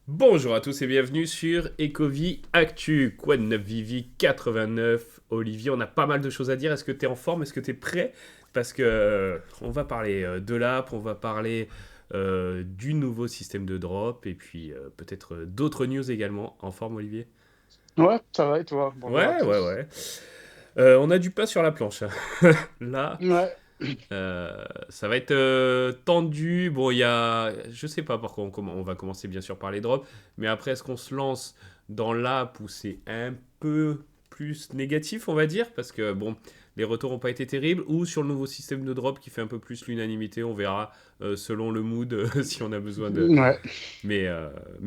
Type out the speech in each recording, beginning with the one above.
Bonjour à tous et bienvenue sur Ecovie Actu. Quoi de neuf Vivi 89. Olivier, on a pas mal de choses à dire. Est-ce que tu es en forme? Est-ce que tu es prêt? Parce que on va parler de l'app, on va parler du nouveau système de drop et puis peut-être d'autres news également. En forme, Olivier? Ouais, ça va et toi? Bonjour à Ouais, ouais, tous. ouais. On a du pain sur la planche, hein. Là, Ouais, ça va être tendu. Bon, il y a. Je sais pas par quoi on va commencer bien sûr par les drops. Mais après, est-ce qu'on se lance dans l'app où c'est un peu plus négatif, on va dire? Parce que bon, les retours n'ont pas été terribles. Ou sur le nouveau système de drop qui fait un peu plus l'unanimité. On verra selon le mood si on a besoin de. ouais. Mais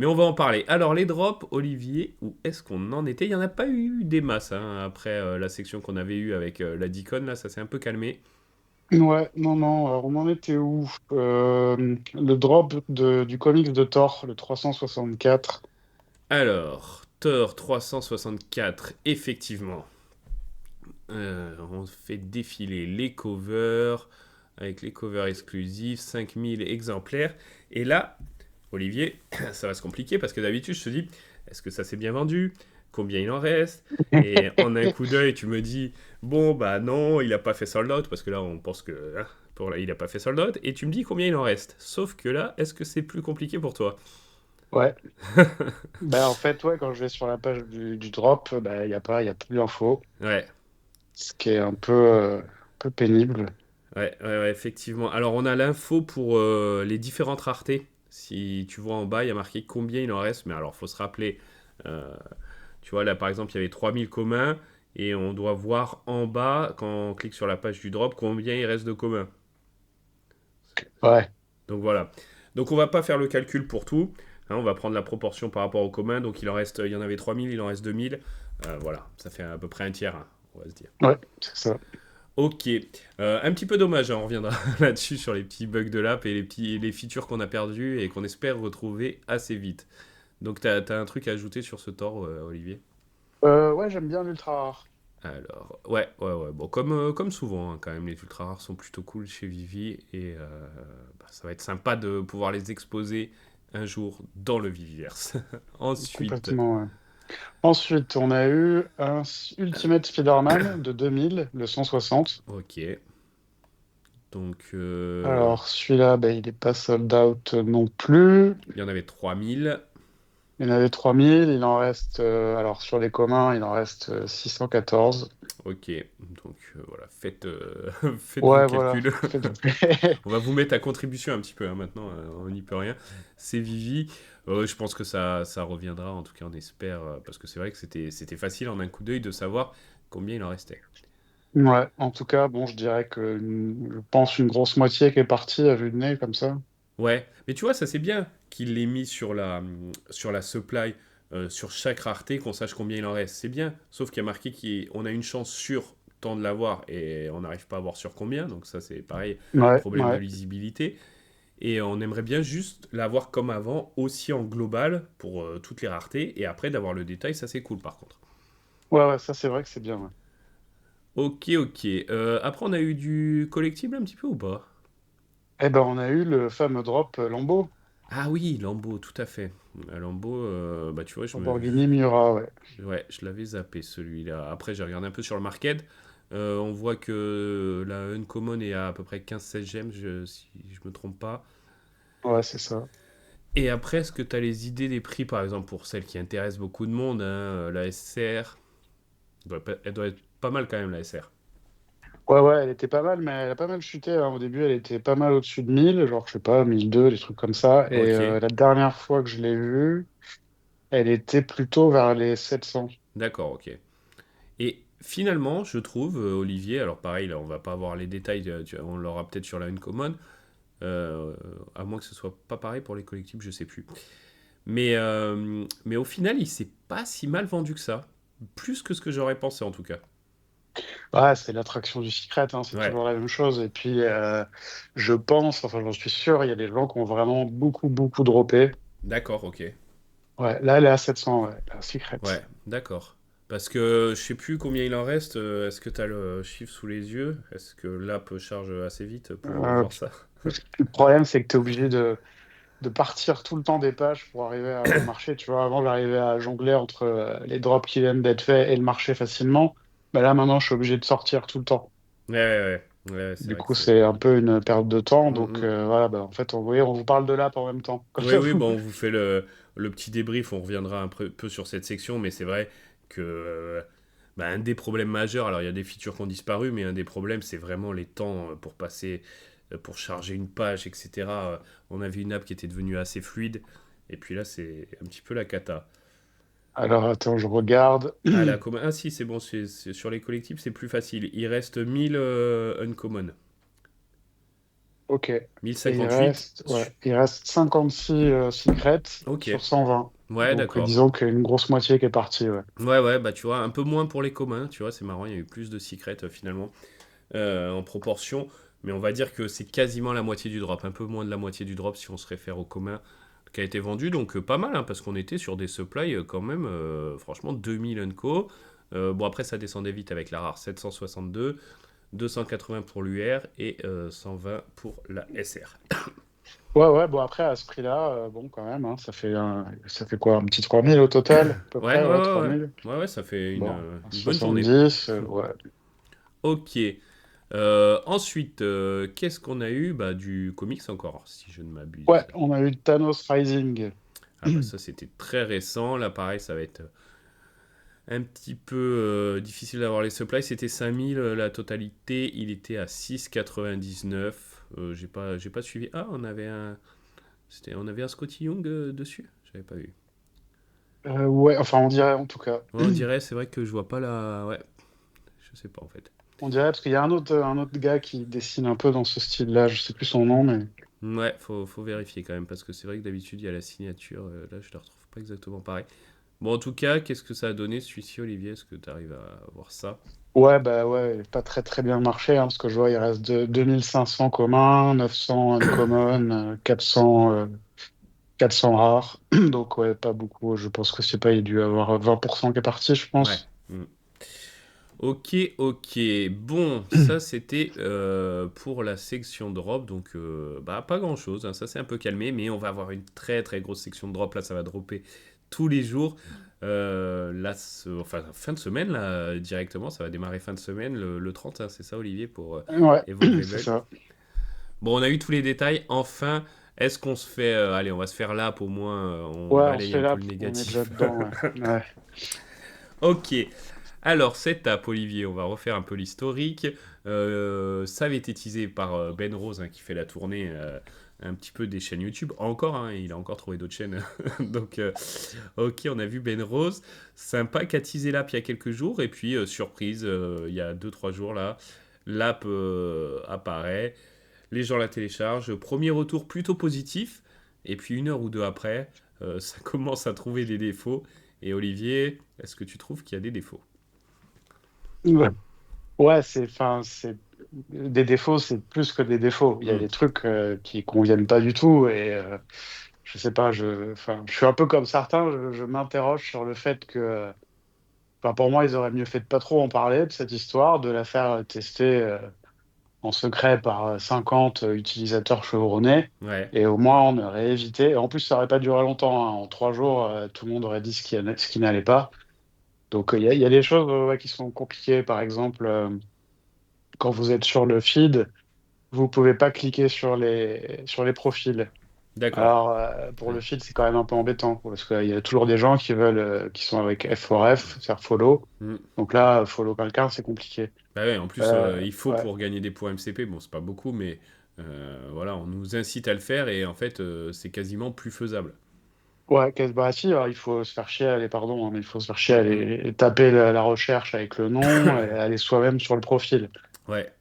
on va en parler. Alors, les drops, Olivier, où est-ce qu'on en était? Il n'y en a pas eu des masses hein, après la section qu'on avait eue avec la Deacon. Là, ça s'est un peu calmé. Ouais, non, non, alors on en était où? Le drop du comics de Thor, le 364. Alors, Thor 364, effectivement. On fait défiler les covers, avec les covers exclusifs, 5000 exemplaires. Et là, Olivier, ça va se compliquer parce que d'habitude, je te dis, est-ce que ça s'est bien vendu? Combien il en reste? Et en un coup d'œil, tu me dis, bon, bah non, il n'a pas fait sold out, parce que là, on pense que pour là, il n'a pas fait sold out. Et tu me dis combien il en reste. Sauf que là, est-ce que c'est plus compliqué pour toi? Ouais, bah en fait, ouais, quand je vais sur la page du drop, bah il y a plus d'infos, Ouais. ce qui est un peu pénible. Ouais, ouais, ouais, effectivement. Alors, on a l'info pour les différentes raretés. Si tu vois en bas, il y a marqué combien il en reste. Mais alors, faut se rappeler. euh, Tu vois, là, par exemple, il y avait 3000 communs. Et on doit voir en bas, quand on clique sur la page du drop, combien il reste de communs. Ouais, Donc, voilà. Donc, on va pas faire le calcul pour tout. Hein, on va prendre la proportion par rapport aux communs. Donc, il y en avait 3000, il en reste 2000. Voilà, ça fait à peu près un tiers, hein, on va se dire. ouais, c'est ça. Ok. Un petit peu dommage, hein, on reviendra là-dessus sur les petits bugs de l'app et les features qu'on a perdus et qu'on espère retrouver assez vite. Donc t'as un truc à ajouter sur ce tort, Olivier? Ouais, j'aime bien l'ultra rare. Alors, ouais, ouais, ouais. Bon, comme souvent, hein, quand même, les ultra rares sont plutôt cool chez Vivi et bah, ça va être sympa de pouvoir les exposer un jour dans le Viviverse. Ensuite, Complètement, ouais. Ensuite, on a eu un Ultimate Spider-Man de 2000, le 160. ok. Donc, Alors, celui-là, bah, il n'est pas sold out non plus. il y en avait 3000. Il y en avait 3000, il en reste, alors sur les communs, il en reste 614. Ok, donc voilà, faites vos Ouais, voilà. calculs. Faites- On va vous mettre à contribution un petit peu hein, maintenant, on n'y peut rien. C'est Vivi. Je pense que ça reviendra, en tout cas on espère, parce que c'est vrai que c'était facile en un coup d'œil de savoir combien il en restait. Ouais, en tout cas, bon, je dirais que je pense une grosse moitié qui est partie à vue de nez, comme ça. Ouais, mais tu vois, ça c'est bien qu'il l'ait mis sur la supply, sur chaque rareté, qu'on sache combien il en reste. C'est bien, sauf qu'il y a marqué qu'on a une chance sur tant de l'avoir et on n'arrive pas à voir sur combien, donc ça c'est pareil, Ouais, problème de ouais. lisibilité. Et on aimerait bien juste l'avoir comme avant, aussi en global pour toutes les raretés. Et après, d'avoir le détail, ça c'est cool par contre. Ouais, ouais, ça c'est vrai que c'est bien, ouais. Ok, ok. Après, on a eu du collectible un petit peu ou pas? Eh ben, on a eu le fameux drop Lambo, Ah oui, Lambeau, tout à fait. Lambeau, bah tu vois, Lamborghini Miura, ouais. ouais, je l'avais zappé celui-là. Après, j'ai regardé un peu sur le market. On voit que la Uncommon est à peu près 15-16 gemmes, si je me trompe pas. Ouais, c'est ça. Et après, est-ce que tu as les idées des prix, par exemple, pour celle qui intéresse beaucoup de monde, hein, la SR? Elle doit être pas mal quand même, la SR. Ouais, ouais, elle était pas mal, mais elle a pas mal chuté, hein. Au début, elle était pas mal au-dessus de 1000, genre, je sais pas, 1002, des trucs comme ça. Et Ok, la dernière fois que je l'ai vue, elle était plutôt vers les 700. d'accord, ok. Et finalement, je trouve, Olivier, alors pareil, là, on va pas avoir les détails, on l'aura peut-être sur la Uncommon, à moins que ce soit pas pareil pour les collectibles, je sais plus. Mais au final, il s'est pas si mal vendu que ça. Plus que ce que j'aurais pensé, en tout cas. Ouais, c'est l'attraction du secret, hein, c'est Ouais, toujours la même chose. Et puis, je pense, enfin, j'en suis sûr, il y a des gens qui ont vraiment beaucoup, beaucoup droppé. d'accord, ok. Ouais, là, elle est à 700, ouais, la secret. Ouais, d'accord. Parce que je sais plus combien il en reste. Est-ce que tu as le chiffre sous les yeux? Est-ce que l'app charge assez vite pour Euh, voir ça? le problème, c'est que tu es obligé de partir tout le temps des pages pour arriver au marché. Tu vois, avant, j'arrivais à jongler entre les drops qui viennent d'être faits et le marché facilement. Mais là, maintenant, je suis obligé de sortir tout le temps. Ouais, ouais, ouais. Ouais, c'est Du vrai que coup, c'est. c'est un peu une perte de temps. Mm, Donc, mm. voilà, bah, en fait, vous voyez, on vous parle de l'app en même temps. Comme Oui, ça, oui, vous. bon, on vous fait le petit débrief, on reviendra un peu sur cette section, mais c'est vrai que bah, un des problèmes majeurs, alors il y a des features qui ont disparu, mais un des problèmes, c'est vraiment les temps pour passer, pour charger une page, etc. On avait une app qui était devenue assez fluide, et puis là, c'est un petit peu la cata. Alors, attends, je regarde. Ah, ah si, c'est bon, sur les collectifs, c'est plus facile. Il reste 1000 uncommon. Ok. Et 1058. il reste 56 secrets Ok, sur 120. ouais, Donc, d'accord. disons qu'il y a une grosse moitié qui est partie, ouais. Ouais, ouais, bah tu vois, un peu moins pour les communs, tu vois, c'est marrant, il y a eu plus de secrets finalement. En proportion, mais on va dire que c'est quasiment la moitié du drop, un peu moins de la moitié du drop si on se réfère au commun qui a été vendu, donc pas mal, hein, parce qu'on était sur des supplies quand même, franchement 2000 Unco. Bon après ça descendait vite avec la rare 762, 280 pour l'UR et 120 pour la SR. Ouais, ouais, bon, après, à ce prix-là, bon, quand même, hein, ça fait quoi, un petit 3000 au total, à peu Ouais, ouais, près, ouais, ouais, ouais. 3000. Ouais, ouais, ça fait Bon, une bonne journée. 70, ouais. Ok. Ensuite, qu'est-ce qu'on a eu? Bah, du comics encore, si je ne Ouais, m'abuse. on a eu Thanos Rising. Ah bah ça c'était très récent. Là pareil ça va être un petit peu difficile d'avoir les supplies. C'était 5000 la totalité. Il était à 6,99. J'ai pas suivi. Ah on avait un Scotty Young dessus. J'avais pas vu. Ouais, enfin, on dirait, en tout cas. Ouais, on dirait c'est vrai que je vois pas la. Ouais je sais pas en fait. On dirait, parce qu'il y a un autre gars qui dessine un peu dans ce style-là, je sais plus son nom, mais... Ouais faut vérifier quand même parce que c'est vrai que d'habitude il y a la signature. Là je la retrouve pas exactement pareil. Bon en tout cas qu'est-ce que ça a donné celui-ci Olivier? Est-ce que tu arrives à voir ça? Ouais, bah ouais, pas très très bien marché, hein, parce que je vois, il reste 2500 communs, 900 uncommon, 400 rares. Donc, ouais, pas beaucoup. Je pense que c'est pas, il a dû avoir 20% qui est parti, je Ouais. pense. Mm. Ok, ok. Bon, ça c'était pour la section drop, donc bah pas grand-chose, hein, ça c'est un peu calmé, mais on va avoir une très très grosse section de drop, là ça va dropper tous les jours. Là, enfin fin de semaine, là directement, ça va démarrer fin de semaine, le 30, hein, c'est ça Olivier, pour Ouais, Evo c'est Grable. ça. Bon, on a eu tous les détails, enfin, est-ce qu'on se fait... allez, on va se faire l'app au moins, on Ouais, on se balaye un fait peu là, le parce qu'on est déjà négatif. dedans, ouais. Ouais. Ok, alors cette app, Olivier, on va refaire un peu l'historique. Ça avait été teasé par Ben Rose hein, qui fait la tournée un petit peu des chaînes YouTube. Encore, hein, il a encore trouvé d'autres chaînes. Donc, ok, on a vu Ben Rose. Sympa qui a teasé l'app il y a quelques jours. Et puis, surprise, il y a 2 3 jours là, l'app apparaît. Les gens la téléchargent. Premier retour plutôt positif. Et puis, 1 heure ou 2 après, ça commence à trouver des défauts. Et Olivier, est-ce que tu trouves qu'il y a des défauts? Ouais, ouais, enfin, des défauts, c'est plus que des défauts. Il y a Hmm. des trucs qui conviennent pas du tout, et je sais pas, enfin, je suis un peu comme certains, je m'interroge sur le fait que, enfin, pour moi, ils auraient mieux fait de pas trop en parler de cette histoire, de la faire tester en secret par 50 utilisateurs chevronnés. Ouais, Et au moins, on aurait évité. Et en plus, ça aurait pas duré longtemps, hein. En 3 jours, tout le monde aurait dit ce qui n'allait pas. Donc, il y a des choses ouais, qui sont compliquées. Par exemple, quand vous êtes sur le feed, vous pouvez pas cliquer sur les profils. d'accord. Alors, pour Ouais. le feed, c'est quand même un peu embêtant, parce qu'il y a toujours des gens qui veulent, qui sont avec F4F, faire follow. Hmm. Donc là, follow quelqu'un, c'est compliqué. Bah ouais, en plus, il faut Ouais. pour gagner des points MCP, bon, c'est pas beaucoup, mais voilà, on nous incite à le faire et en fait, c'est quasiment plus faisable. Ouais, bah si, alors, il faut se faire chier à aller, pardon, hein, mais il faut se faire chier à Hmm, hmm. aller taper la recherche avec le nom et aller soi-même sur le profil. Ouais,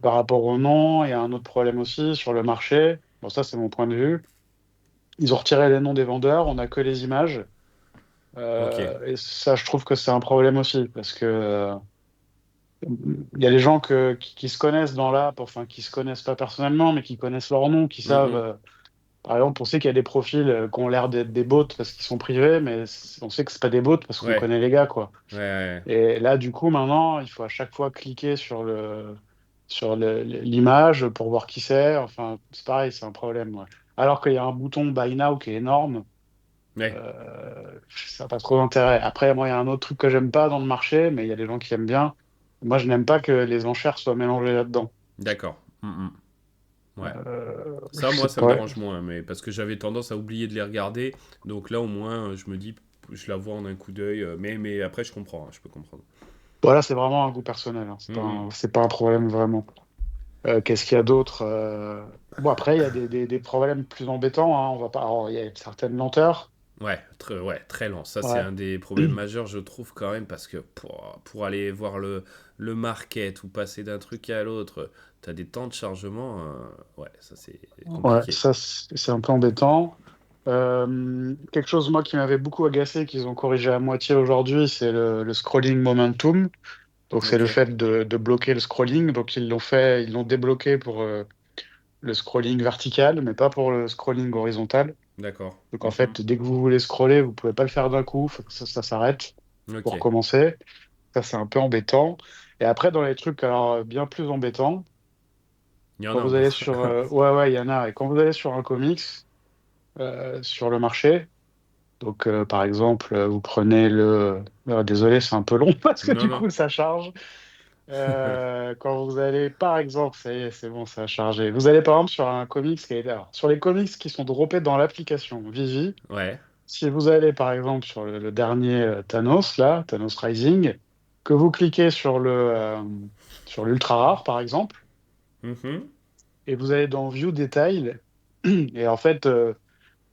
Par rapport au nom, il y a un autre problème aussi sur le marché. Bon, ça, c'est mon point de vue. Ils ont retiré les noms des vendeurs, on n'a que les images. ok. Et ça, je trouve que c'est un problème aussi, parce que il y a des gens qui se connaissent dans l'app, enfin, qui se connaissent pas personnellement, mais qui connaissent leur nom, qui Hmm, savent. hmm. par exemple, on sait qu'il y a des profils qui ont l'air d'être des bots parce qu'ils sont privés, mais on sait que c'est pas des bots parce qu'on Ouais, connaît les gars, quoi. ouais, ouais. Et là, du coup, maintenant, il faut à chaque fois cliquer sur l'image pour voir qui c'est. Enfin, c'est pareil, c'est un problème, ouais. Alors qu'il y a un bouton Buy Now qui est énorme, Ouais, ça n'a pas trop d'intérêt. Après, moi, il y a un autre truc que j'aime pas dans le marché, mais il y a des gens qui aiment bien. Moi, je n'aime pas que les enchères soient mélangées là-dedans. d'accord. Ouais. Ça, Je moi, sais ça me pas. dérange moins, mais parce que j'avais tendance à oublier de les regarder. Donc là, au moins, je me dis, je la vois en un coup d'œil. Mais après, je comprends, hein, je peux comprendre. Voilà, c'est vraiment un goût personnel, hein. Mm, C'est pas un problème vraiment. Qu'est-ce qu'il y a d'autre? Bon, après, il y a des problèmes plus embêtants, hein. On va pas... Alors, il y a une certaine lenteur. Ouais, très lent. Ça, c'est Ouais. un des problèmes majeurs, je trouve, quand même, parce que pour aller voir le market ou passer d'un truc à l'autre, t'as des temps de chargement. Ouais, ça, c'est Ouais, compliqué. ça, c'est un peu embêtant. Quelque chose, moi, qui m'avait beaucoup agacé, qu'ils ont corrigé à moitié aujourd'hui, c'est le scrolling momentum. Donc, c'est Ok, le fait de bloquer le scrolling. Donc, ils l'ont débloqué pour le scrolling vertical, mais pas pour le scrolling horizontal. d'accord. Donc, en Mhm. fait, dès que vous voulez scroller, vous pouvez pas le faire d'un coup. Faut que ça s'arrête Ok. pour commencer. Ça, c'est un peu embêtant. Et après, dans les trucs alors, bien plus embêtants, Il y en quand a vous allez encore. sur... ouais, ouais, il y en a. Et quand vous allez sur un comics, sur le marché, donc par exemple, vous prenez le... désolé, c'est un peu long parce que Non, du non. coup, ça charge. Quand vous allez, par exemple, ça y est, c'est bon, ça a chargé. Vous allez par exemple sur un comics qui est là. Sur les comics qui sont droppés dans l'application Vivi, Ouais. si vous allez par exemple sur le dernier Thanos, là, Thanos Rising, que vous cliquez sur l'ultra rare par exemple, Mhm. et vous allez dans View Detail, et en fait,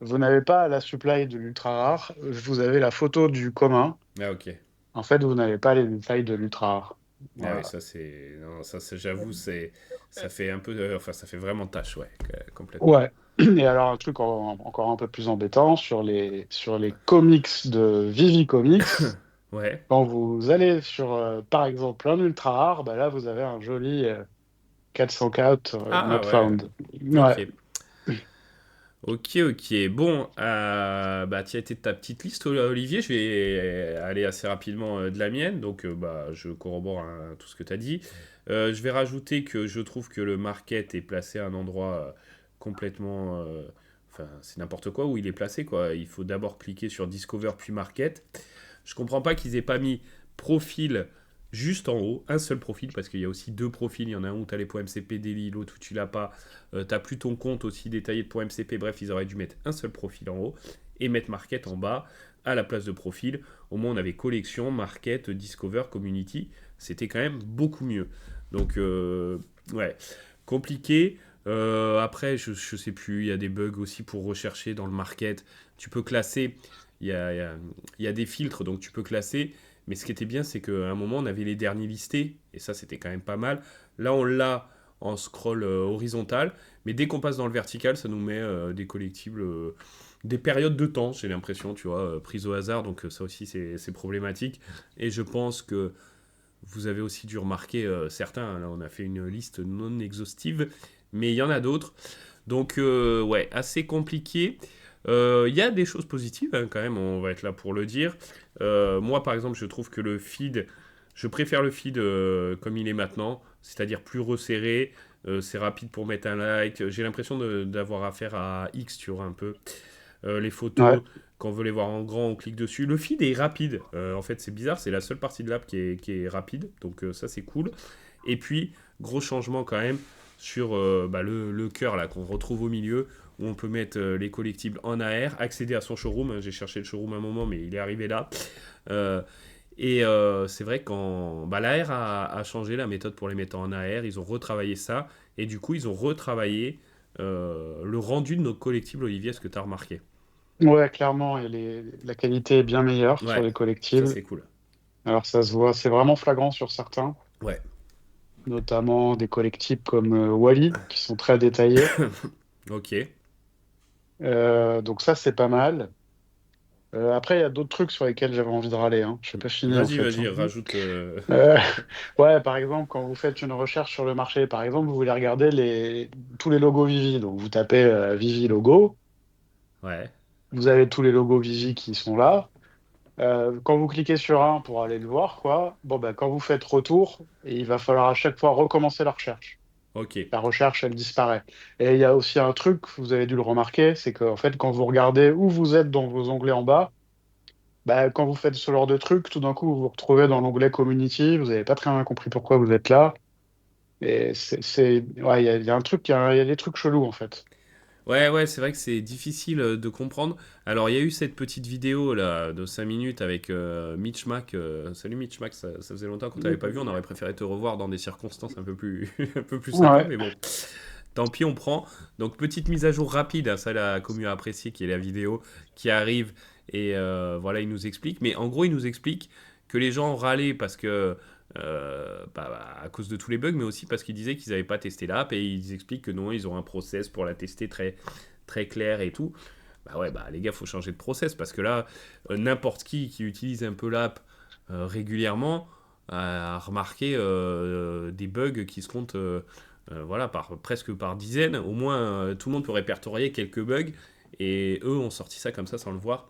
vous n'avez pas la supply de l'ultra rare, vous avez la photo du commun. Ah, ok. En fait, vous n'avez pas les détails de l'ultra rare. Ah oui, Voilà. ça c'est. Non, j'avoue, ça fait un peu. Enfin, ça fait vraiment tâche, ouais, complètement. Ouais. Et alors, un truc encore un peu plus embêtant, sur les comics de Vivi Comics, Ouais. quand vous allez sur, par exemple, un ultra rare, bah là, vous avez un joli 404 not Ah ouais. found. Ouais. Ok. Ok, ok. Bon, bah, tu as été de ta petite liste, Olivier. Je vais aller assez rapidement de la mienne. Donc, bah, je corrobore hein, tout ce que tu as dit. Je vais rajouter que je trouve que le market est placé à un endroit complètement. Enfin, c'est n'importe quoi où il est placé, quoi. Il faut d'abord cliquer sur Discover puis Market. Je comprends pas qu'ils aient pas mis profil juste en haut, un seul profil, parce qu'il y a aussi deux profils. Il y en a un où tu as les points MCP daily, l'autre où tu l'as pas. T'as plus ton compte aussi détaillé de points MCP. Bref, ils auraient dû mettre un seul profil en haut et mettre Market en bas à la place de profil. Au moins, on avait collection, Market, Discover, Community. C'était quand même beaucoup mieux. Donc, ouais, compliqué. Après, je sais plus, il y a des bugs aussi pour rechercher dans le market. Tu peux classer, il y a, il y a- il y a des filtres, donc tu peux classer. Mais ce qui était bien, c'est qu'à un moment, on avait les derniers listés, et ça, c'était quand même pas mal. Là, on l'a en scroll horizontal, mais dès qu'on passe dans le vertical, ça nous met des collectibles, des périodes de temps, j'ai l'impression, tu vois, prises au hasard, donc ça aussi, c'est problématique. Et je pense que vous avez aussi dû remarquer certains, hein. Là, on a fait une liste non exhaustive, mais il y en a d'autres. Donc, ouais, assez compliqué. Il y a des choses positives, hein, quand même, on va être là pour le dire. Moi, par exemple, je trouve que le feed, je préfère le feed comme il est maintenant, c'est-à-dire plus resserré. C'est rapide pour mettre un like. J'ai l'impression d'avoir affaire à X, tu vois, un peu. Les Ouais. photos, quand on veut les voir en grand, on clique dessus. Le feed est rapide. En fait, c'est bizarre, c'est la seule partie de l'app qui est rapide. Donc, ça, c'est cool. Et puis, gros changement quand même sur bah, le cœur là qu'on retrouve au milieu où on peut mettre les collectibles en AR, accéder à son showroom. J'ai cherché le showroom un moment, mais il est arrivé là. Euh, c'est vrai quand bah, l'AR a changé la méthode pour les mettre en AR, ils ont retravaillé ça et du coup ils ont retravaillé le rendu de nos collectibles. Olivier, est-ce que tu as remarqué? Ouais, clairement, la qualité est bien meilleure sur Ouais, les ça collectibles. c'est cool. Alors, ça se voit, c'est vraiment flagrant sur certains, Ouais, notamment des collectibles comme Wally, qui sont très détaillés. ok. Donc ça, c'est pas mal. Après, il y a d'autres trucs sur lesquels j'avais envie de râler, hein. Je n'ai pas fini, en Vas-y, fait, vas-y, hein. rajoute. Euh, ouais, par exemple, quand vous faites une recherche sur le marché, par exemple, vous voulez regarder tous les logos Vivi. Donc, vous tapez Vivi logo. Ouais. Vous avez tous les logos Vigie qui sont là. Quand vous cliquez sur un pour aller le voir, quoi, bon, bah, quand vous faites retour, il va falloir à chaque fois recommencer la recherche. Ok. La recherche, elle disparaît. Et il y a aussi un truc, vous avez dû le remarquer, c'est qu'en fait, quand vous regardez où vous êtes dans vos onglets en bas, bah, quand vous faites ce genre de truc, tout d'un coup, vous vous retrouvez dans l'onglet Community, vous n'avez pas très bien compris pourquoi vous êtes là. Et ouais, il y a un truc, il y a des trucs chelous, en fait. Ouais, ouais, c'est vrai que c'est difficile de comprendre. Alors, il y a eu cette petite vidéo là de 5 minutes avec Mitch Mac. Salut Mitch Mac, ça faisait longtemps qu'on t'avait pas vu. On aurait préféré te revoir dans des circonstances un peu plus, un peu plus sympas, Ouais. mais bon, tant pis, on prend. Donc, petite mise à jour rapide, hein, ça la commu a apprécié, qui est la vidéo qui arrive. Et voilà, il nous explique. Mais en gros, il nous explique que les gens râlaient parce que. À cause de tous les bugs, mais aussi parce qu'ils disaient qu'ils n'avaient pas testé l'app et ils expliquent que non, ils ont un process pour la tester très clair et tout. Bah ouais, bah les gars, faut changer de process parce que là, n'importe qui utilise un peu l'app régulièrement a remarqué des bugs qui se comptent voilà, presque par dizaines. Au moins, tout le monde peut répertorier quelques bugs et eux ont sorti ça comme ça sans le voir.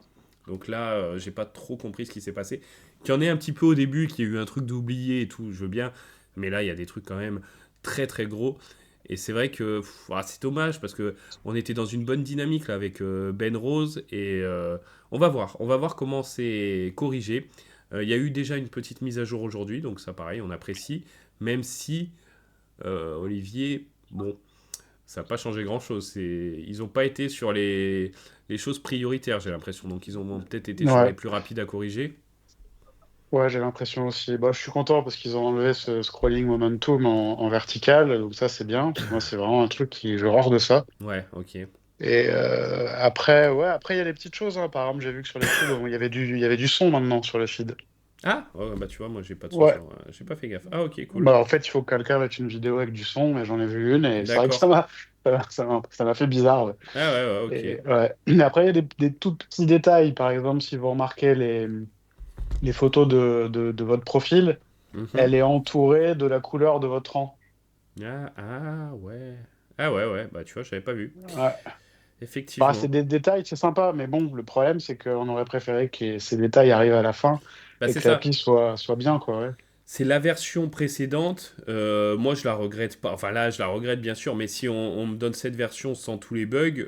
Donc là, j'ai pas trop compris ce qui s'est passé. Qu'il y en ait un petit peu au début, qu'il y ait eu un truc d'oublié et tout, je veux bien. Mais là, il y a des trucs quand même très très gros. Et c'est vrai que c'est dommage parce que on était dans une bonne dynamique là avec Ben Rose et on va voir comment c'est corrigé. Il y a eu déjà une petite mise à jour aujourd'hui, donc ça pareil, on apprécie. Même si Olivier, bon, ça n'a pas changé grand chose. Ils n'ont pas été sur les choses prioritaires, j'ai l'impression. Donc ils ont peut-être été sur les Ouais. plus rapides à corriger. Ouais, j'ai l'impression aussi. Bah, je suis content parce qu'ils ont enlevé ce scrolling momentum en vertical, donc ça c'est bien, parce que moi c'est vraiment un truc qui j'ai horreur de ça. Ouais, ok. Et après, ouais, après il y a des petites choses, hein. Par exemple, j'ai vu que sur les feeds, bon, il y avait du son maintenant sur le feed. Ah, ouais, bah tu vois, moi j'ai pas de son Ouais. j'ai pas fait gaffe. Ah, ok, cool. Bah, en fait, il faut que quelqu'un mette une vidéo avec du son, et j'en ai vu une, et c'est vrai que D'accord. ça m'a fait bizarre. Ouais. Ah, ouais, ouais, Et, ok. ouais. Mais après, il y a des tout petits détails. Par exemple, si vous remarquez les photos de votre profil, Mhm. elle est entourée de la couleur de votre rang. Ouais. Ah, ouais, ouais, bah tu vois, j'avais pas vu. Ouais. Bah, c'est Effectivement. des détails, c'est sympa, mais bon, le problème, c'est qu'on aurait préféré que ces détails arrivent à la fin Bah et c'est que ça. l'appli soit bien, quoi. Ouais. C'est la version précédente. Moi, je la regrette pas. Enfin, là, je la regrette bien sûr, mais si on me donne cette version sans tous les bugs,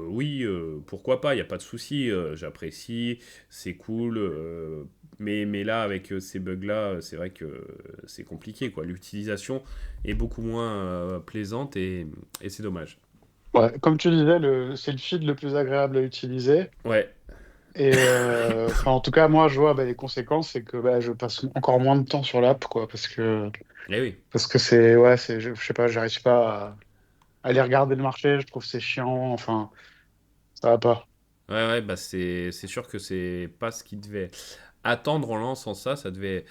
oui, pourquoi pas, il n'y a pas de souci. J'apprécie, c'est cool. Mais là, avec ces bugs-là, c'est vrai que c'est compliqué, quoi. L'utilisation est beaucoup moins plaisante et c'est dommage. Ouais, comme tu disais, c'est le feed le plus agréable à utiliser. Ouais, Et enfin, en tout cas, moi, je vois bah, les conséquences, c'est que bah, je passe encore moins de temps sur l'app, quoi, eh oui. parce que c'est, ouais, je sais pas, j'arrive pas à aller regarder le marché, je trouve que c'est chiant, enfin, ça va pas. Ouais, ouais, bah c'est sûr que c'est pas ce qui devait attendre en lançant ça. Ça devait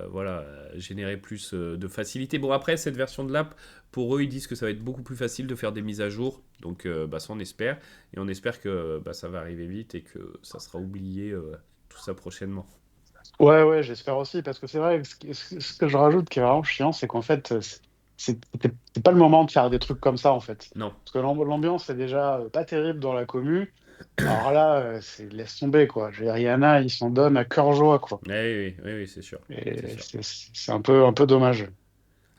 voilà, générer plus de facilité. Bon, après, cette version de l'app, pour eux, ils disent que ça va être beaucoup plus facile de faire des mises à jour. Donc, bah, ça, on espère. Et on espère que bah, ça va arriver vite et que ça sera oublié tout ça prochainement. Ouais, ouais, j'espère aussi, parce que c'est vrai, que ce que je rajoute qui est vraiment chiant, c'est qu'en fait, c'est pas le moment de faire des trucs comme ça, en fait. Non. Parce que l'ambiance est déjà pas terrible dans la commu. Alors là, laisse tomber, quoi. Rihanna, il s'en donne à cœur joie, quoi. Oui, oui, oui, oui, c'est sûr. C'est Et sûr. c'est un peu dommage.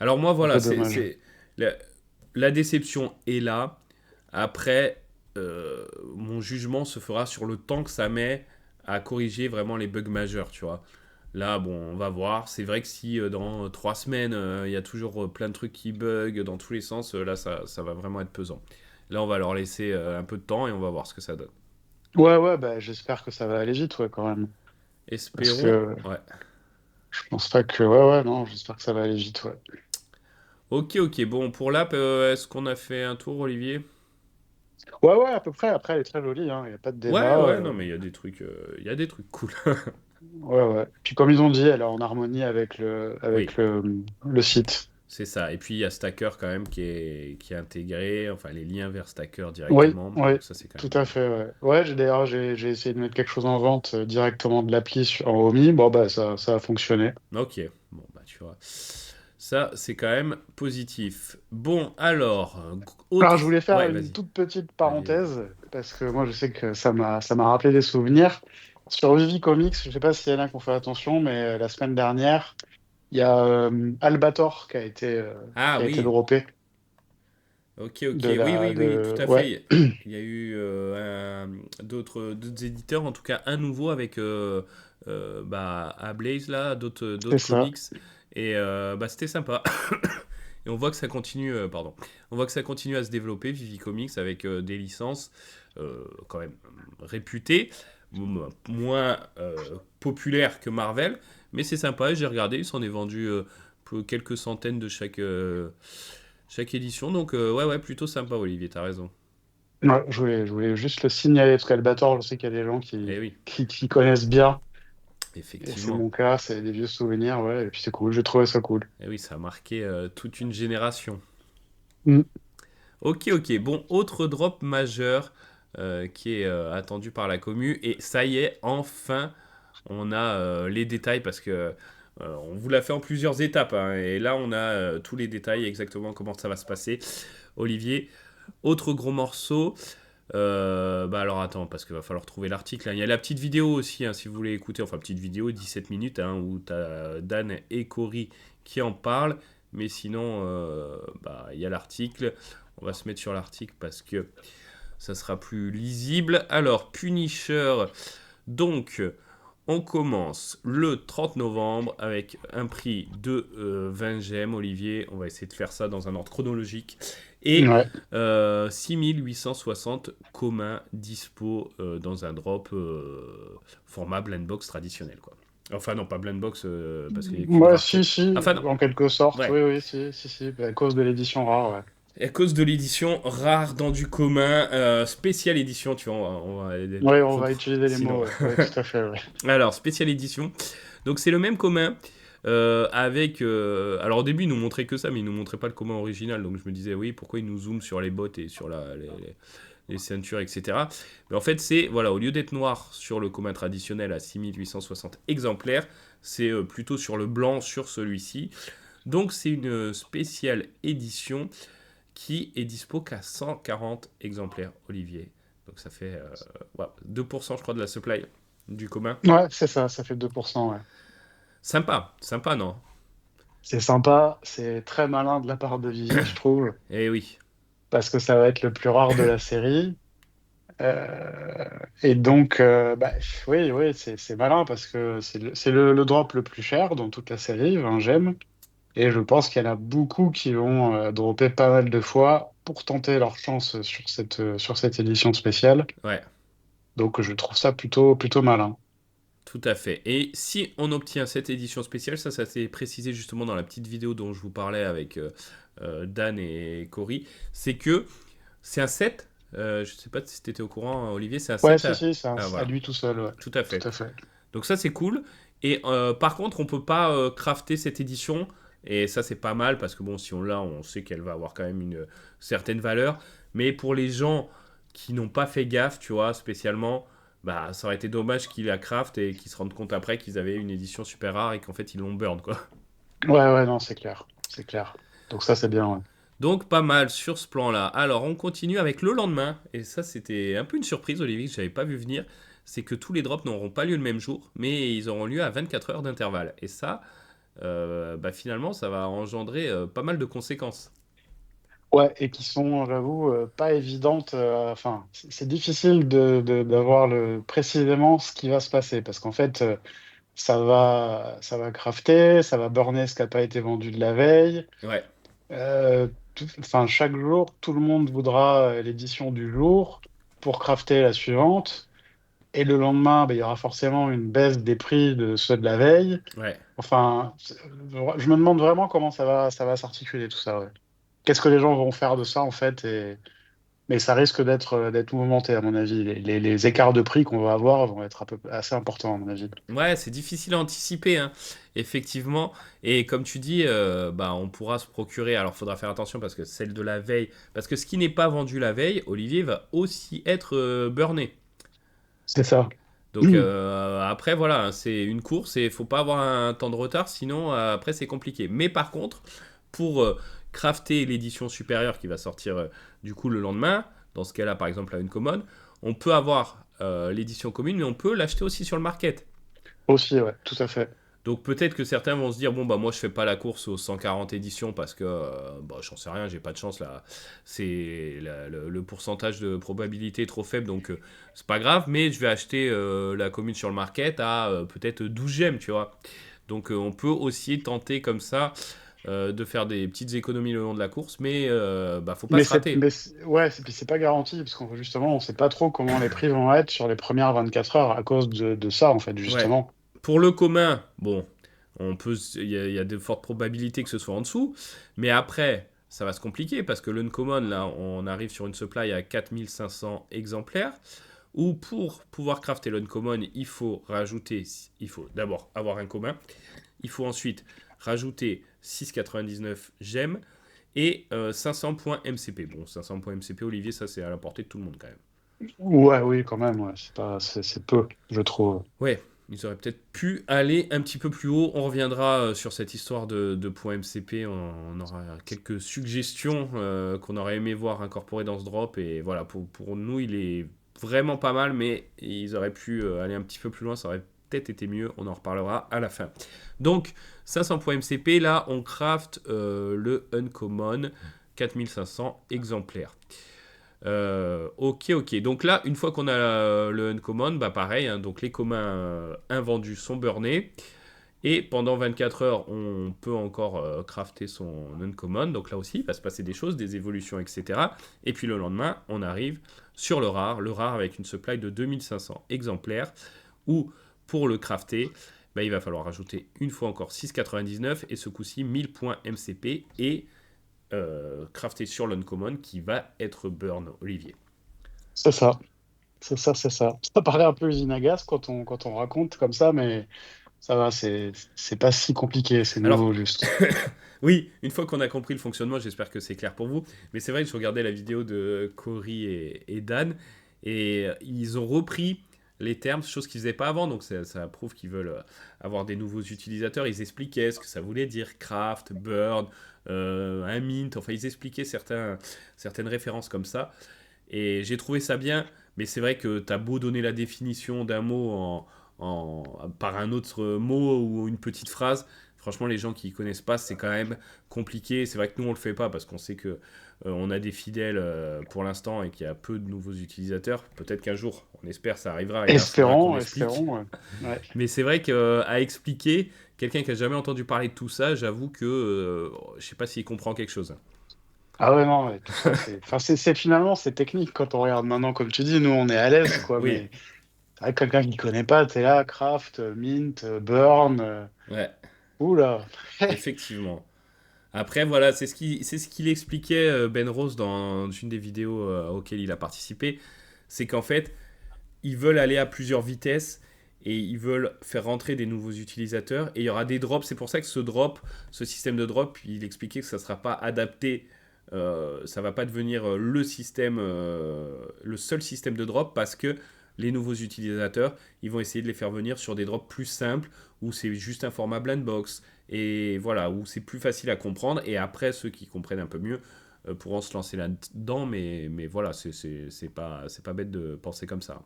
Alors, moi, Un voilà, peu dommage. la, la déception est là. Après, mon jugement se fera sur le temps que ça met à corriger vraiment les bugs majeurs, tu vois. Là, bon, on va voir. C'est vrai que si dans 3 semaines, il y a toujours plein de trucs qui bug dans tous les sens, là, ça va vraiment être pesant. Là, on va leur laisser un peu de temps et on va voir ce que ça donne. Ouais, ouais, bah, j'espère que ça va aller vite, ouais, quand même. Parce Espérons. que Ouais. je pense pas que. Ouais, ouais, non, j'espère que ça va aller vite, ouais. Ok, ok. Bon, pour l'app, est-ce qu'on a fait un tour, Olivier? Ouais, ouais, à peu près. Après, elle est très jolie, hein. Il n'y a pas de Ouais, débat. ouais, non, mais il y a des trucs cool. Ouais, ouais. Puis comme ils ont dit, elle est en harmonie avec Oui. le site. C'est ça. Et puis il y a Stacker quand même qui est intégré, enfin les liens vers Stacker Oui, directement. oui, Donc ça c'est quand tout même à bien. fait, ouais. Ouais, d'ailleurs, j'ai essayé de mettre quelque chose en vente directement de l'appli en Homey. Bon, bah, ça a fonctionné. Ok, bon bah tu vois. Ça c'est quand même positif. Bon alors, Alors, je autre. voulais faire Ouais, une vas-y. toute petite Vas-y, vas-y. parenthèse. parce que moi, je sais que ça m'a rappelé des souvenirs. Sur Vivi Comics, je sais pas s'il y en a qui ont fait attention, mais la semaine dernière, il y a Albator Ah qui a été oui, droppé ok, ok, de oui, la, oui, oui, de, tout à ouais, fait. Il y a eu d'autres éditeurs, en tout cas un nouveau avec bah, Ablaze, là, c'est d'autres ça. comics. Et bah, c'était sympa. Et on voit que ça continue, pardon, on voit que ça continue à se développer, Vivi Comics, avec des licences quand même réputées, moins populaires que Marvel, mais c'est sympa, j'ai regardé, il s'en est vendu quelques centaines de chaque édition, donc ouais, ouais, plutôt sympa, Olivier, t'as raison. Ouais, je voulais juste le signaler, parce qu'Albator, je sais qu'il y a des gens Eh oui, qui connaissent bien, et c'est effectivement. mon cas, c'est des vieux souvenirs, ouais, et puis c'est cool, j'ai trouvé ça cool. Eh oui, ça a marqué toute une génération. Mm. Ok, ok. Bon, autre drop majeur qui est attendu par la commu. Et ça y est, enfin, on a les détails parce que on vous l'a fait en plusieurs étapes, hein, et là, on a tous les détails exactement comment ça va se passer. Olivier, autre gros morceau. Bah alors attends, parce qu'il va falloir trouver l'article, hein. Il y a la petite vidéo aussi, hein, si vous voulez écouter. Enfin, petite vidéo, 17 minutes, hein, où tu as Dan et Cory qui en parlent. Mais sinon, bah, il y a l'article. On va se mettre sur l'article parce que ça sera plus lisible. Alors, Punisher, donc, on commence le 30 novembre avec un prix de 20 gemmes, Olivier. On va essayer de faire ça dans un ordre chronologique. Et Ouais. 6860 communs dispo dans un drop format blind box traditionnel, quoi. Enfin, non, pas blind box parce qu'il n'y a qu'une Ouais, rareté. si, si, Enfin, non, en quelque sorte, ouais. oui, oui, si, si, si, à cause de l'édition rare, ouais. À cause de l'édition rare dans du commun, spéciale édition, tu vois, Oui, on va retrouver. utiliser les Sinon. mots, ouais, ouais, tout à fait, ouais. Alors, spéciale édition. Donc, c'est le même commun. Avec. Alors, au début, ils nous montraient que ça, mais ils nous montraient pas le commun original. Donc, je me disais, oui, pourquoi ils nous zooment sur les bottes et sur les ceintures, etc. Mais en fait, c'est. Voilà, au lieu d'être noir sur le commun traditionnel à 6860 exemplaires, c'est plutôt sur le blanc sur celui-ci. Donc, c'est une spéciale édition qui est dispo qu'à 140 exemplaires, Olivier. Donc ça fait ouais, 2%, je crois, de la supply du commun. Ouais, c'est ça fait 2%, ouais. Sympa, sympa, non? C'est sympa, c'est très malin de la part de Vivi, je trouve, Eh oui, parce que ça va être le plus rare de la série. Euh, et donc, bah, oui, oui, c'est malin, parce que c'est le drop le plus cher dans toute la série, 20 gemmes. Et je pense qu'il y en a beaucoup qui vont dropper pas mal de fois pour tenter leur chance sur cette édition spéciale. ouais, Donc je trouve ça plutôt malin. tout à fait. Et si on obtient cette édition spéciale, ça s'est précisé justement dans la petite vidéo dont je vous parlais avec Dan et Cory, c'est que c'est un set. Je sais pas si tu étais au courant, Olivier, c'est un Ouais, set si, si, c'est ah, à voilà, lui tout seul, ouais. tout à Tout fait. à fait. Donc ça c'est cool. Et par contre on peut pas crafter cette édition. Et ça c'est pas mal parce que bon si on l'a on sait qu'elle va avoir quand même une certaine valeur. Mais pour les gens qui n'ont pas fait gaffe, tu vois, spécialement, bah ça aurait été dommage qu'ils la craftent et qu'ils se rendent compte après qu'ils avaient une édition super rare et qu'en fait ils l'ont burn quoi. Ouais, ouais, non, c'est clair. C'est clair. Donc ça, c'est bien, ouais. Donc pas mal sur ce plan-là. Alors on continue avec le lendemain. Et ça c'était un peu une surprise Olivier que j'avais pas vu venir. C'est que tous les drops n'auront pas lieu le même jour, mais ils auront lieu à 24 heures d'intervalle. Et ça, bah, finalement, ça va engendrer pas mal de conséquences. Ouais, et qui sont, j'avoue, pas évidentes. Enfin, c'est difficile d'avoir précisément ce qui va se passer, parce qu'en fait, ça va crafter, ça va burner ce qui n'a pas été vendu de la veille. Ouais, Enfin, chaque jour, tout le monde voudra l'édition du jour pour crafter la suivante. Et le lendemain, ben, il y aura forcément une baisse des prix de ceux de la veille. ouais. Enfin, je me demande vraiment comment ça va s'articuler tout ça. Ouais. Qu'est-ce que les gens vont faire de ça en fait mais ça risque d'être mouvementé à mon avis. Les écarts de prix qu'on va avoir vont être assez importants à mon avis. Ouais, c'est difficile à anticiper, hein, effectivement. Et comme tu dis, bah, on pourra se procurer. Alors, il faudra faire attention parce que celle de la veille. Parce que ce qui n'est pas vendu la veille, Olivier, va aussi être burné. C'est ça. Donc, après, voilà, hein, c'est une course et il faut pas avoir un temps de retard. Sinon, après, c'est compliqué. Mais par contre, pour crafter l'édition supérieure qui va sortir du coup le lendemain, dans ce cas-là, par exemple, à Uncommon, on peut avoir l'édition commune, mais on peut l'acheter aussi sur le market. Aussi, ouais, tout à fait. Donc peut-être que certains vont se dire bon bah moi je fais pas la course aux 140 éditions parce que bah, j'en sais rien, j'ai pas de chance là, c'est le pourcentage de probabilité est trop faible donc c'est pas grave, mais je vais acheter la commune sur le market à peut-être 12 gemmes, tu vois. Donc on peut aussi tenter comme ça de faire des petites économies le long de la course, mais bah faut pas se rater. Ouais, puis c'est pas garanti, parce qu'on justement, on sait pas trop comment les prix vont être sur les premières 24 heures à cause de ça, en fait, Ouais. justement. Pour le commun, bon, il y a de fortes probabilités que ce soit en dessous, mais après, ça va se compliquer parce que l'uncommon, là, on arrive sur une supply à 4500 exemplaires, où pour pouvoir crafter l'uncommon, il faut d'abord avoir un commun, il faut ensuite rajouter 6,99 gemmes et 500 points MCP. Bon, 500 points MCP, Olivier, ça c'est à la portée de tout le monde quand même. Ouais, oui, quand même, ouais, c'est peu, je trouve. Ouais, ils auraient peut-être pu aller un petit peu plus haut. On reviendra sur cette histoire de points MCP. On aura quelques suggestions qu'on aurait aimé voir incorporées dans ce drop. Et voilà, pour nous, il est vraiment pas mal, mais ils auraient pu aller un petit peu plus loin. Ça aurait peut-être été mieux. On en reparlera à la fin. Donc, 500 points MCP. Là, on craft le Uncommon, 4500 exemplaires. Ok. Donc là, une fois qu'on a le uncommon, bah pareil, hein, donc les communs invendus sont burnés. Et pendant 24 heures, on peut encore crafter son uncommon. Donc là aussi, il va se passer des choses, des évolutions, etc. Et puis le lendemain, on arrive sur le rare. Le rare avec une supply de 2500 exemplaires. Où pour le crafter, bah, il va falloir rajouter une fois encore 6,99 et ce coup-ci 1000 points MCP et crafté sur l'uncommon qui va être burn, Olivier. C'est ça, c'est ça. Ça paraît un peu usine à gaz quand on raconte comme ça, mais ça va, c'est pas si compliqué, c'est Alors, nouveau, juste. oui, une fois qu'on a compris le fonctionnement, j'espère que c'est clair pour vous. Mais c'est vrai que je regardais la vidéo de Cory et Dan et ils ont repris les termes, chose qu'ils faisaient pas avant. Donc ça prouve qu'ils veulent avoir des nouveaux utilisateurs. Ils expliquaient ce que ça voulait dire craft, burn, un mint. Enfin, ils expliquaient certaines références comme ça. Et j'ai trouvé ça bien, mais c'est vrai que tu as beau donner la définition d'un mot par un autre mot ou une petite phrase, franchement, les gens qui ne connaissent pas, c'est quand même compliqué. C'est vrai que nous, on ne le fait pas parce qu'on sait que on a des fidèles pour l'instant et qu'il y a peu de nouveaux utilisateurs. Peut-être qu'un jour, on espère, ça arrivera et là, il faudra qu'on explique. Espérons, ouais. Ouais. Mais c'est vrai qu'à expliquer, quelqu'un qui n'a jamais entendu parler de tout ça, j'avoue que je ne sais pas s'il comprend quelque chose. Ah ouais, non, ouais, tout ça, enfin, finalement, c'est technique quand on regarde maintenant, comme tu dis, nous, on est à l'aise, quoi, Oui, mais c'est vrai que quelqu'un qui ne connaît pas, t'es là, craft, mint, burn, ouais, oula. effectivement. Après, voilà, c'est ce qu'il expliquait Ben Rose dans une des vidéos auxquelles il a participé. C'est qu'en fait, ils veulent aller à plusieurs vitesses et ils veulent faire rentrer des nouveaux utilisateurs. Et il y aura des drops. C'est pour ça que ce système de drop, il expliquait que ça ne sera pas adapté. Ça va pas devenir le seul système de drop parce que les nouveaux utilisateurs, ils vont essayer de les faire venir sur des drops plus simples où c'est juste un format blind box et voilà où c'est plus facile à comprendre. Et après, ceux qui comprennent un peu mieux pourront se lancer là-dedans. Mais voilà, c'est pas bête de penser comme ça.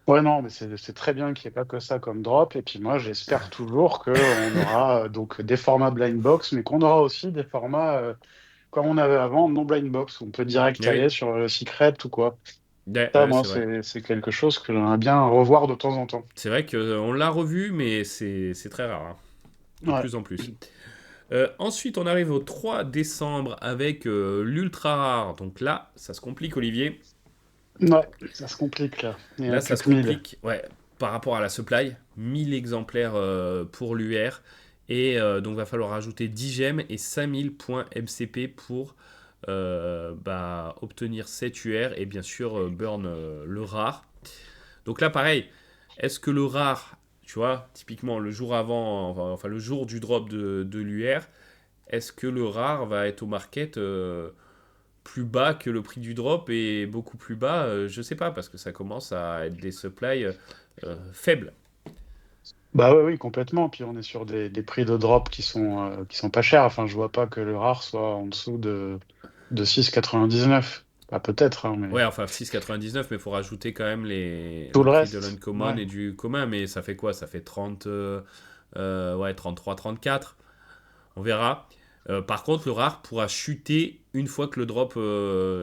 Ouais, non, mais c'est très bien qu'il n'y ait pas que ça comme drop. Et puis moi, j'espère toujours qu'on aura donc des formats blind box, mais qu'on aura aussi des formats comme on avait avant, non blind box, où on peut direct Mais aller oui, sur le secret ou quoi. ouais, Ça, ouais, moi, c'est vrai. c'est quelque chose que j'aimerais bien revoir de temps en temps. C'est vrai qu'on l'a revu, mais c'est très rare, hein. De Ouais. plus en plus. Ensuite, on arrive au 3 décembre avec l'ultra rare. Donc là, ça se complique, Olivier. Ouais, ça se complique là. Il n'y en a Là, plus ça se que 1000. complique, ouais, par rapport à la supply. 1000 exemplaires pour l'UR. Et donc, va falloir ajouter 10 gemmes et 5000 points MCP pour bah, obtenir 7 UR et bien sûr burn le rare. Donc là, pareil, est-ce que le rare, tu vois, typiquement le jour avant, enfin le jour du drop de l'UR, est-ce que le rare va être au market plus bas que le prix du drop et beaucoup plus bas je sais pas, parce que ça commence à être des supplies faibles. Bah ouais, oui, complètement. Puis on est sur des prix de drop qui sont pas chers. Enfin, je vois pas que le rare soit en dessous de 6,99. Bah, peut-être, hein, mais Ouais, enfin 6,99, mais il faut rajouter quand même tout le le prix de reste, l'uncommon ouais, et du commun, mais ça fait quoi? Ça fait 30, ouais, 33, 34. On verra. Par contre, le rare pourra chuter une fois que le drop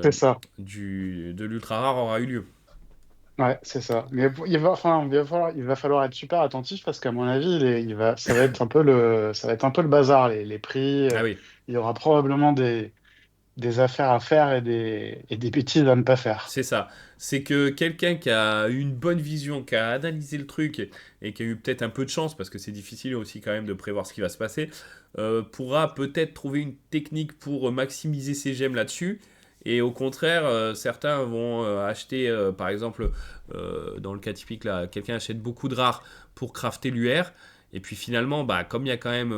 c'est ça. de l'ultra rare aura eu lieu. Ouais, c'est ça. Mais il va falloir être super attentif parce qu'à mon avis, ça va être un peu ça va être un peu le bazar, les prix. Ah oui, Il y aura probablement des affaires à faire et des bêtises à ne pas faire. c'est ça. C'est que quelqu'un qui a eu une bonne vision, qui a analysé le truc et qui a eu peut-être un peu de chance, parce que c'est difficile aussi quand même de prévoir ce qui va se passer, pourra peut-être trouver une technique pour maximiser ses gemmes là-dessus. Et au contraire, certains vont acheter, par exemple, dans le cas typique là, quelqu'un achète beaucoup de rares pour crafter l'UR. Et puis finalement, bah, comme il y a quand même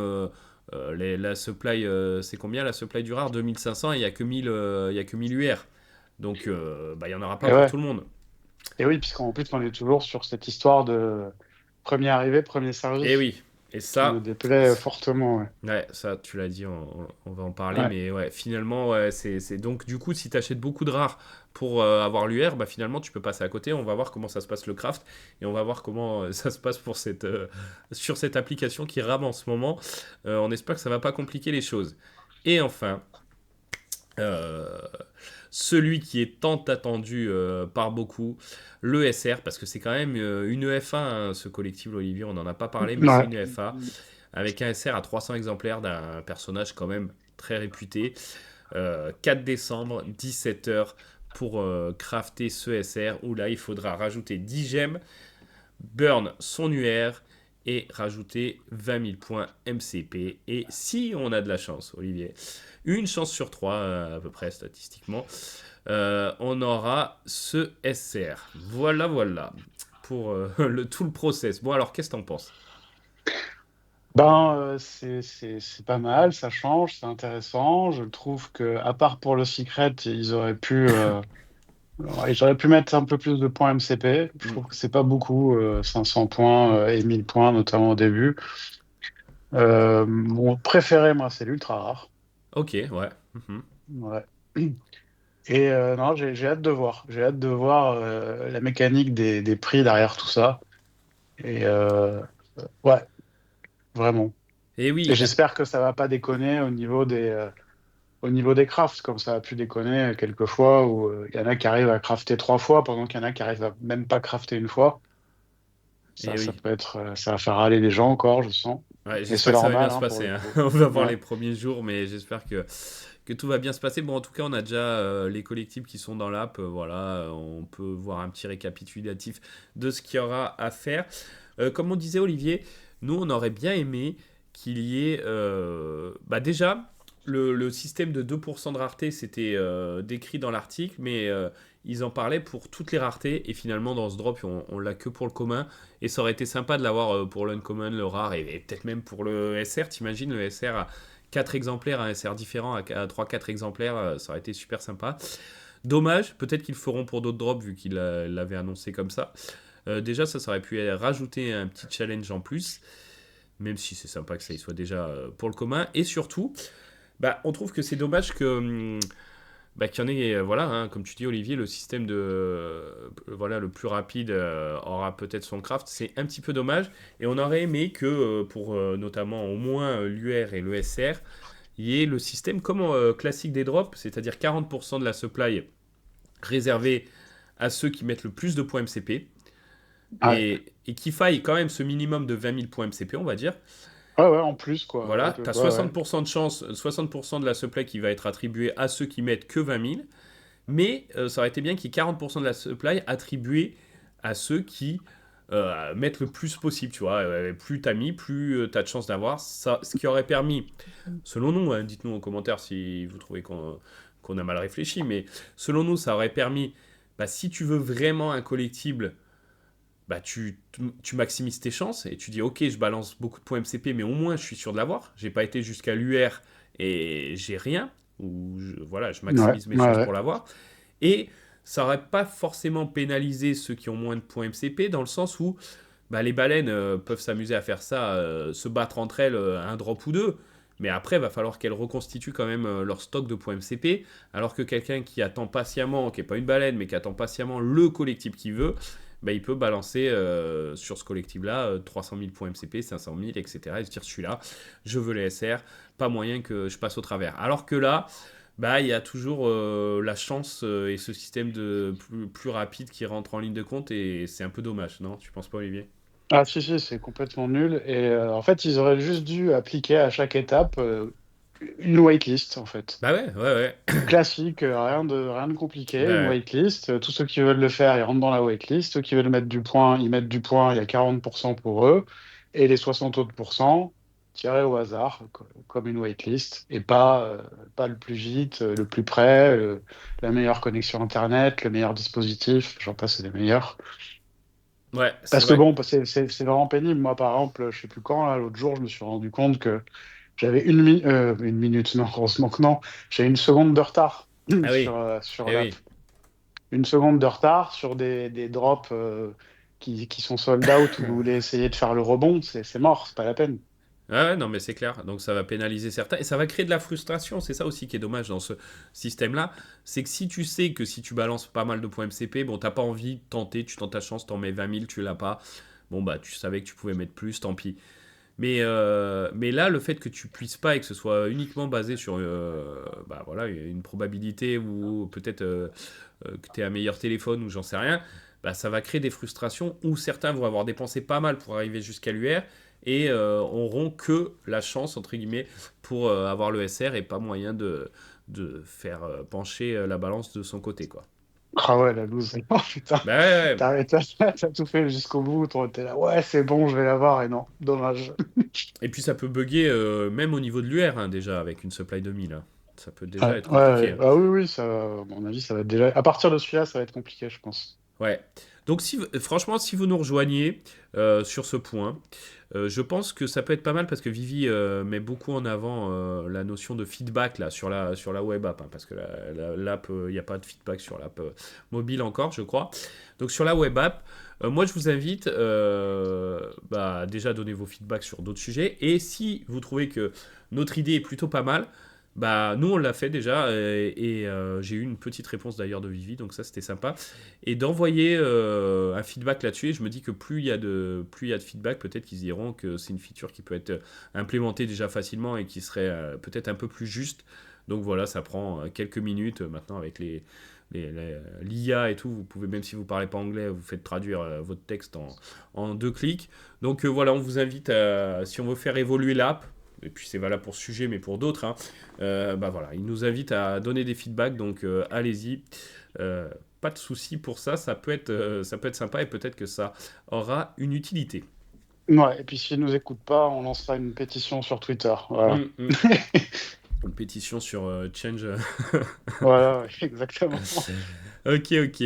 la supply, c'est combien la supply du rare? 2500, et il n'y a que 1000, il y a que 1000 UR. Donc, bah, il n'y en aura pas Et pour ouais. tout le monde. Et oui, puisqu'en plus, on est toujours sur cette histoire de premier arrivé, premier Et servi, oui, et qui me ça, déplaît fortement. Ouais. ouais, ça, tu l'as dit, on va en parler, Ouais. mais ouais, finalement, ouais, donc du coup, si tu achètes beaucoup de rares pour avoir l'UR, bah finalement, tu peux passer à côté. On va voir comment ça se passe le craft et on va voir comment ça se passe sur cette application qui rame en ce moment. On espère que ça va pas compliquer les choses. Et enfin, euh, celui qui est tant attendu par beaucoup, le SR, parce que c'est quand même une EFA, hein, ce collectif Olivier, on n'en a pas parlé, mais c'est Ouais. une EFA, avec un SR à 300 exemplaires d'un personnage quand même très réputé. 4 décembre, 17h pour crafter ce SR, où là il faudra rajouter 10 gemmes, burn son UR et rajouter 20 000 points MCP. Et si on a de la chance, Olivier, une chance sur 3 à peu près statistiquement, on aura ce SR. Voilà, voilà, pour tout le process. Bon, alors, qu'est-ce que t'en penses? Ben, c'est pas mal, ça change, c'est intéressant. Je trouve que, à part pour le secret, ils auraient pu mettre un peu plus de points MCP. Je Hmm. trouve que c'est pas beaucoup, 500 points et 1000 points, notamment au début. Mon préféré, moi, c'est l'ultra rare. Ok, ouais. Mhm. Ouais. Et non, j'ai hâte de voir. J'ai hâte de voir la mécanique des prix derrière tout ça. Et ouais, vraiment. Et Et oui, j'espère que ça va pas déconner au niveau des crafts, comme ça a pu déconner quelquefois, où il y en a qui arrivent à crafter 3 fois, pendant qu'il y en a qui arrivent à même pas crafter une fois. et Ça oui. peut être, ça va faire râler les gens encore, je sens. Ouais, Mais j'espère c'est que ça va bien normal, se hein, pour passer, le hein. coup. On va voir Ouais, les premiers jours, mais j'espère que tout va bien se passer. Bon, en tout cas, on a déjà les collectifs qui sont dans l'app. Voilà, on peut voir un petit récapitulatif de ce qu'il y aura à faire. Comme on disait, Olivier, nous, on aurait bien aimé qu'il y ait. Bah déjà, le système de 2% de rareté, c'était décrit dans l'article, mais ils en parlaient pour toutes les raretés. Et finalement, dans ce drop, on l'a que pour le commun. Et ça aurait été sympa de l'avoir pour l'uncommon, le rare et peut-être même pour le SR. T'imagines le SR à 4 exemplaires, un SR différent à 3-4 exemplaires, ça aurait été super sympa. Dommage, peut-être qu'ils le feront pour d'autres drops vu qu'ils l'avaient annoncé comme ça. Déjà, ça aurait pu rajouter un petit challenge en plus, même si c'est sympa que ça y soit déjà pour le commun. Et surtout, bah, on trouve que c'est dommage que bah, qu'il y en ait, voilà, hein, comme tu dis Olivier, le système voilà, le plus rapide aura peut-être son craft, c'est un petit peu dommage, et on aurait aimé que pour notamment au moins l'UR et le SR, il y ait le système comme classique des drops, c'est-à-dire 40% de la supply réservée à ceux qui mettent le plus de points MCP, ouais, et qu'il faille quand même ce minimum de 20 000 points MCP, on va dire. ouais, ouais, en plus, quoi. Voilà, tu as Ouais, ouais. 60% de chance, 60% de la supply qui va être attribuée à ceux qui mettent que 20 000. Mais ça aurait été bien qu'il y ait 40% de la supply attribuée à ceux qui mettent le plus possible, tu vois. Plus t'as mis, plus t'as de chances d'avoir. Ça, ce qui aurait permis, selon nous, hein, dites-nous en commentaire si vous trouvez qu'on a mal réfléchi, mais selon nous, ça aurait permis, bah, si tu veux vraiment un collectible, bah, tu maximises tes chances et tu dis, ok, je balance beaucoup de points MCP, mais au moins je suis sûr de l'avoir. J'ai pas été jusqu'à l'UR et j'ai rien. Ou voilà, je Ouais, maximise mes ouais, chances ouais. pour l'avoir. Et ça n'aurait pas forcément pénalisé ceux qui ont moins de points MCP, dans le sens où bah, les baleines peuvent s'amuser à faire ça, se battre entre elles un drop ou deux. Mais après, il va falloir qu'elles reconstituent quand même leur stock de points MCP, alors que quelqu'un qui attend patiemment, qui n'est pas une baleine, mais qui attend patiemment le collectif qu'il veut, bah, il peut balancer sur ce collectif-là 300 000 points MCP, 500 000, etc. Et se dire, je suis là, je veux les SR, pas moyen que je passe au travers. Alors que là, bah, il y a toujours la chance et ce système de plus rapide qui rentre en ligne de compte, et c'est un peu dommage, non? Tu penses pas, Olivier? Ah si, si, c'est complètement nul. Et en fait, ils auraient juste dû appliquer à chaque étape une waitlist, en fait. Bah ouais, ouais, ouais. Classique, rien de compliqué, une Bah, waitlist. Tous ceux qui veulent le faire, ils rentrent dans la waitlist. Ceux qui veulent mettre du point, ils mettent du point. Il y a 40% pour eux. Et les 60 autres pourcents, tirés au hasard, comme une waitlist. Et pas le plus vite, le plus près, la meilleure connexion Internet, le meilleur dispositif, j'en passe, c'est les meilleurs. ouais, c'est Parce que vrai. bon, c'est vraiment pénible. Moi, par exemple, je sais plus quand, là, l'autre jour, je me suis rendu compte que j'avais une minute, non, heureusement que non. J'ai une seconde de retard Ah oui, sur eh l'app. oui. Une seconde de retard sur des drops qui sont sold out où vous voulez essayer de faire le rebond, c'est mort, c'est pas la peine. Ah ouais, non, mais c'est clair. Donc ça va pénaliser certains et ça va créer de la frustration. C'est ça aussi qui est dommage dans ce système-là. C'est que si tu sais que si tu balances pas mal de points MCP, bon, t'as pas envie de tenter, tu tentes ta chance, t'en mets 20 000, tu l'as pas. Bon, bah, tu savais que tu pouvais mettre plus, tant pis. Mais là, le fait que tu puisses pas et que ce soit uniquement basé sur bah, voilà, une probabilité ou peut-être que tu aies un meilleur téléphone ou j'en sais rien, bah, ça va créer des frustrations où certains vont avoir dépensé pas mal pour arriver jusqu'à l'UR et auront que la chance, entre guillemets, pour avoir le SR et pas moyen de faire pencher la balance de son côté, quoi. Ah ouais, la loose. Oh putain, Bah ouais, ouais. t'as tout fait jusqu'au bout, t'es là, ouais, c'est bon, je vais l'avoir, et non, dommage. Et puis ça peut bugger même au niveau de l'UR hein, déjà avec une supply de 1000, hein. Ça peut déjà Ouais, être ouais, compliqué, ouais. hein. Ah oui, oui, ça, à mon avis, ça va être déjà. À partir de celui-là, ça va être compliqué, je pense. Ouais. Donc si, franchement, si vous nous rejoignez sur ce point, je pense que ça peut être pas mal parce que Vivi met beaucoup en avant la notion de feedback là, sur la web app, hein, parce que l'app, il n'y a pas de feedback sur l'app mobile encore, je crois. Donc sur la web app, moi je vous invite bah, déjà à donner vos feedbacks sur d'autres sujets. Et si vous trouvez que notre idée est plutôt pas mal, bah nous on l'a fait déjà et j'ai eu une petite réponse d'ailleurs de Vivi, donc ça c'était sympa et d'envoyer un feedback là-dessus. Et je me dis que plus il y a de feedback, peut-être qu'ils diront que c'est une feature qui peut être implémentée déjà facilement et qui serait peut-être un peu plus juste. Donc voilà, ça prend quelques minutes maintenant avec l'IA et tout. Vous pouvez, même si vous ne parlez pas anglais, vous faites traduire votre texte en deux clics. Donc voilà, on vous invite à, si on veut faire évoluer l'app, et puis c'est valable pour ce sujet, mais pour d'autres, hein, bah voilà, il nous invite à donner des feedbacks, donc allez-y. Euh, Pas de souci pour ça, ça peut être sympa et peut-être que ça aura une utilité. Ouais, et puis s'ils nous écoutent pas, on lancera une pétition sur Twitter. Voilà. Mm. Une pétition sur Change. Voilà, ouais, exactement. Ok, ok.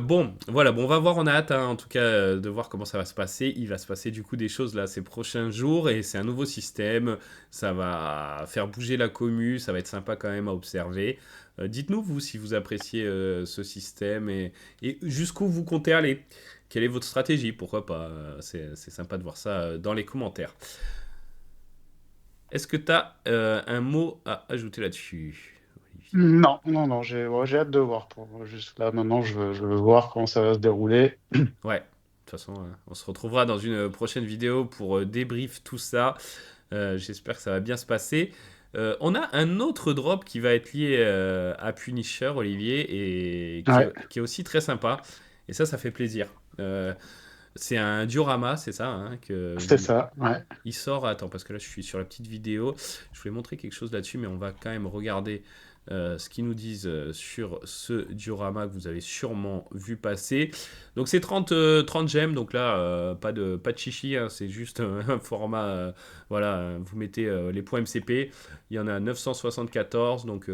Bon, voilà, bon, on va voir, on a hâte hein, en tout cas de voir comment ça va se passer. Il va se passer du coup des choses là ces prochains jours et c'est un nouveau système. Ça va faire bouger la commu, ça va être sympa quand même à observer. Dites-nous vous si vous appréciez ce système et jusqu'où vous comptez aller. Quelle est votre stratégie? Pourquoi pas? C'est sympa de voir ça dans les commentaires. Est-ce que tu as un mot à ajouter là-dessus, Olivier? Non, non, non, j'ai hâte de voir. Juste là, maintenant, je veux voir comment ça va se dérouler. Ouais, de toute façon, on se retrouvera dans une prochaine vidéo pour débrief tout ça. J'espère que ça va bien se passer. On a un autre drop qui va être lié à Punisher, Olivier, et Ouais, qui est aussi très sympa. Et ça fait plaisir. C'est un diorama, c'est ça, hein, c'est ça. Ouais. il sort. Attends, parce que là, je suis sur la petite vidéo. Je voulais montrer quelque chose là-dessus, mais on va quand même regarder ce qu'ils nous disent sur ce diorama que vous avez sûrement vu passer. Donc, c'est 30 gemmes. Donc là, pas de chichi. Hein, c'est juste un format. Voilà, vous mettez les points MCP. Il y en a 974. Donc,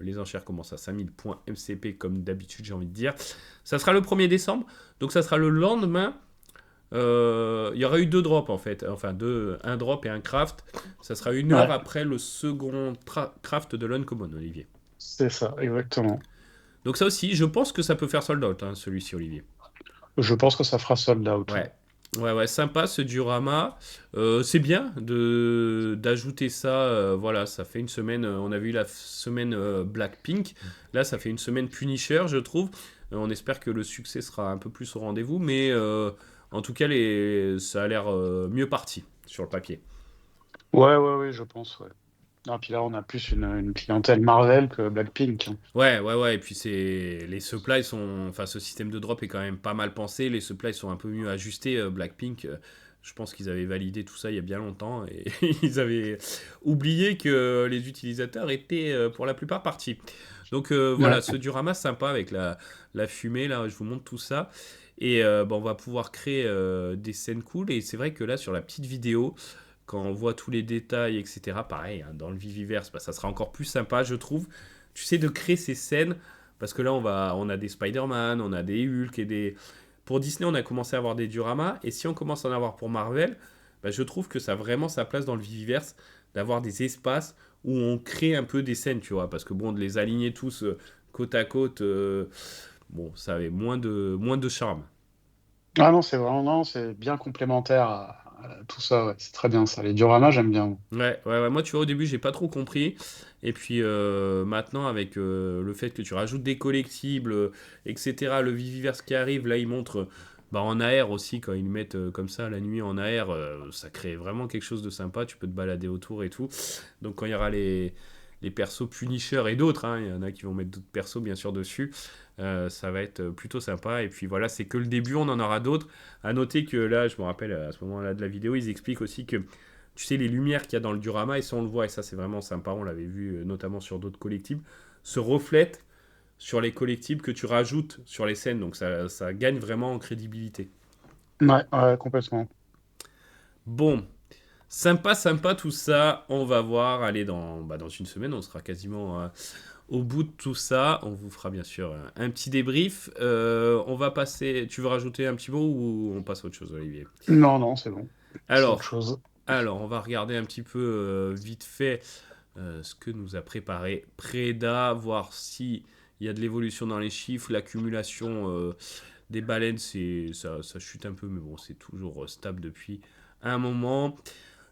les enchères commencent à 5000 points MCP, comme d'habitude, j'ai envie de dire. Ça sera le 1er décembre. Donc, ça sera le lendemain il y aura eu deux drops en fait, enfin un drop et un craft. Ça sera une heure Ouais, après le second craft de l'Uncommon, Olivier. c'est ça, exactement. Donc ça aussi, je pense que ça peut faire sold out, hein, celui-ci, Olivier. Je pense que ça fera sold out. Ouais. Ouais, Ouais, ouais, sympa ce diorama. C'est bien d'ajouter ça. Voilà, ça fait une semaine. On a vu la semaine Blackpink. Là, ça fait une semaine Punisher, je trouve. On espère que le succès sera un peu plus au rendez-vous. Mais en tout cas, ça a l'air mieux parti sur le papier. Ouais, ouais, ouais, je pense, ouais. Ah, puis là, on a plus une clientèle Marvel que Blackpink, hein. Ouais, ouais, ouais. Et puis les supplies sont, enfin, ce système de drop est quand même pas mal pensé. Les supplies sont un peu mieux ajustés. Blackpink, je pense qu'ils avaient validé tout ça il y a bien longtemps et ils avaient oublié que les utilisateurs étaient pour la plupart partis. Donc voilà, ce Ouais. diorama sympa avec la fumée là. Je vous montre tout ça et bah, on va pouvoir créer des scènes cool. Et c'est vrai que là sur la petite vidéo, quand on voit tous les détails, etc. Pareil, hein, dans le Viviverse, bah, ça sera encore plus sympa, je trouve. Tu sais, de créer ces scènes, parce que là, on a des Spider-Man, on a des Hulk et des. Pour Disney, on a commencé à avoir des dioramas, et si on commence à en avoir pour Marvel, bah, je trouve que ça a vraiment sa place dans le Viviverse d'avoir des espaces où on crée un peu des scènes, tu vois, parce que bon, de les aligner tous côte à côte, bon, ça avait moins de charme. Ah non, c'est vraiment, non, c'est bien complémentaire à tout ça, ouais. C'est très bien ça. Les dioramas, j'aime bien. Ouais, ouais, ouais, moi tu vois au début j'ai pas trop compris et puis maintenant avec le fait que tu rajoutes des collectibles etc, le Viviverse qui arrive là ils montrent bah, en AR aussi quand ils le mettent comme ça la nuit en AR ça crée vraiment quelque chose de sympa, tu peux te balader autour et tout, donc quand il y aura les persos Punisher et d'autres, hein, il y en a qui vont mettre d'autres persos bien sûr dessus, ça va être plutôt sympa et puis voilà c'est que le début, on en aura d'autres. À noter que là je me rappelle à ce moment là de la vidéo ils expliquent aussi que tu sais, les lumières qu'il y a dans le diorama, et ça on le voit, et ça c'est vraiment sympa, on l'avait vu notamment sur d'autres collectibles, se reflètent sur les collectibles que tu rajoutes sur les scènes, donc ça gagne vraiment en crédibilité. Ouais, ouais, complètement. Bon, sympa, sympa tout ça, on va voir, allez, dans une semaine, on sera quasiment au bout de tout ça, on vous fera bien sûr un petit débrief. On va passer, tu veux rajouter un petit mot ou on passe à autre chose, Olivier? Non, non, c'est bon. C'est autre Alors, chose. alors, on va regarder un petit peu vite fait ce que nous a préparé Preda, voir si il y a de l'évolution dans les chiffres, l'accumulation des baleines, ça chute un peu, mais bon, c'est toujours stable depuis un moment.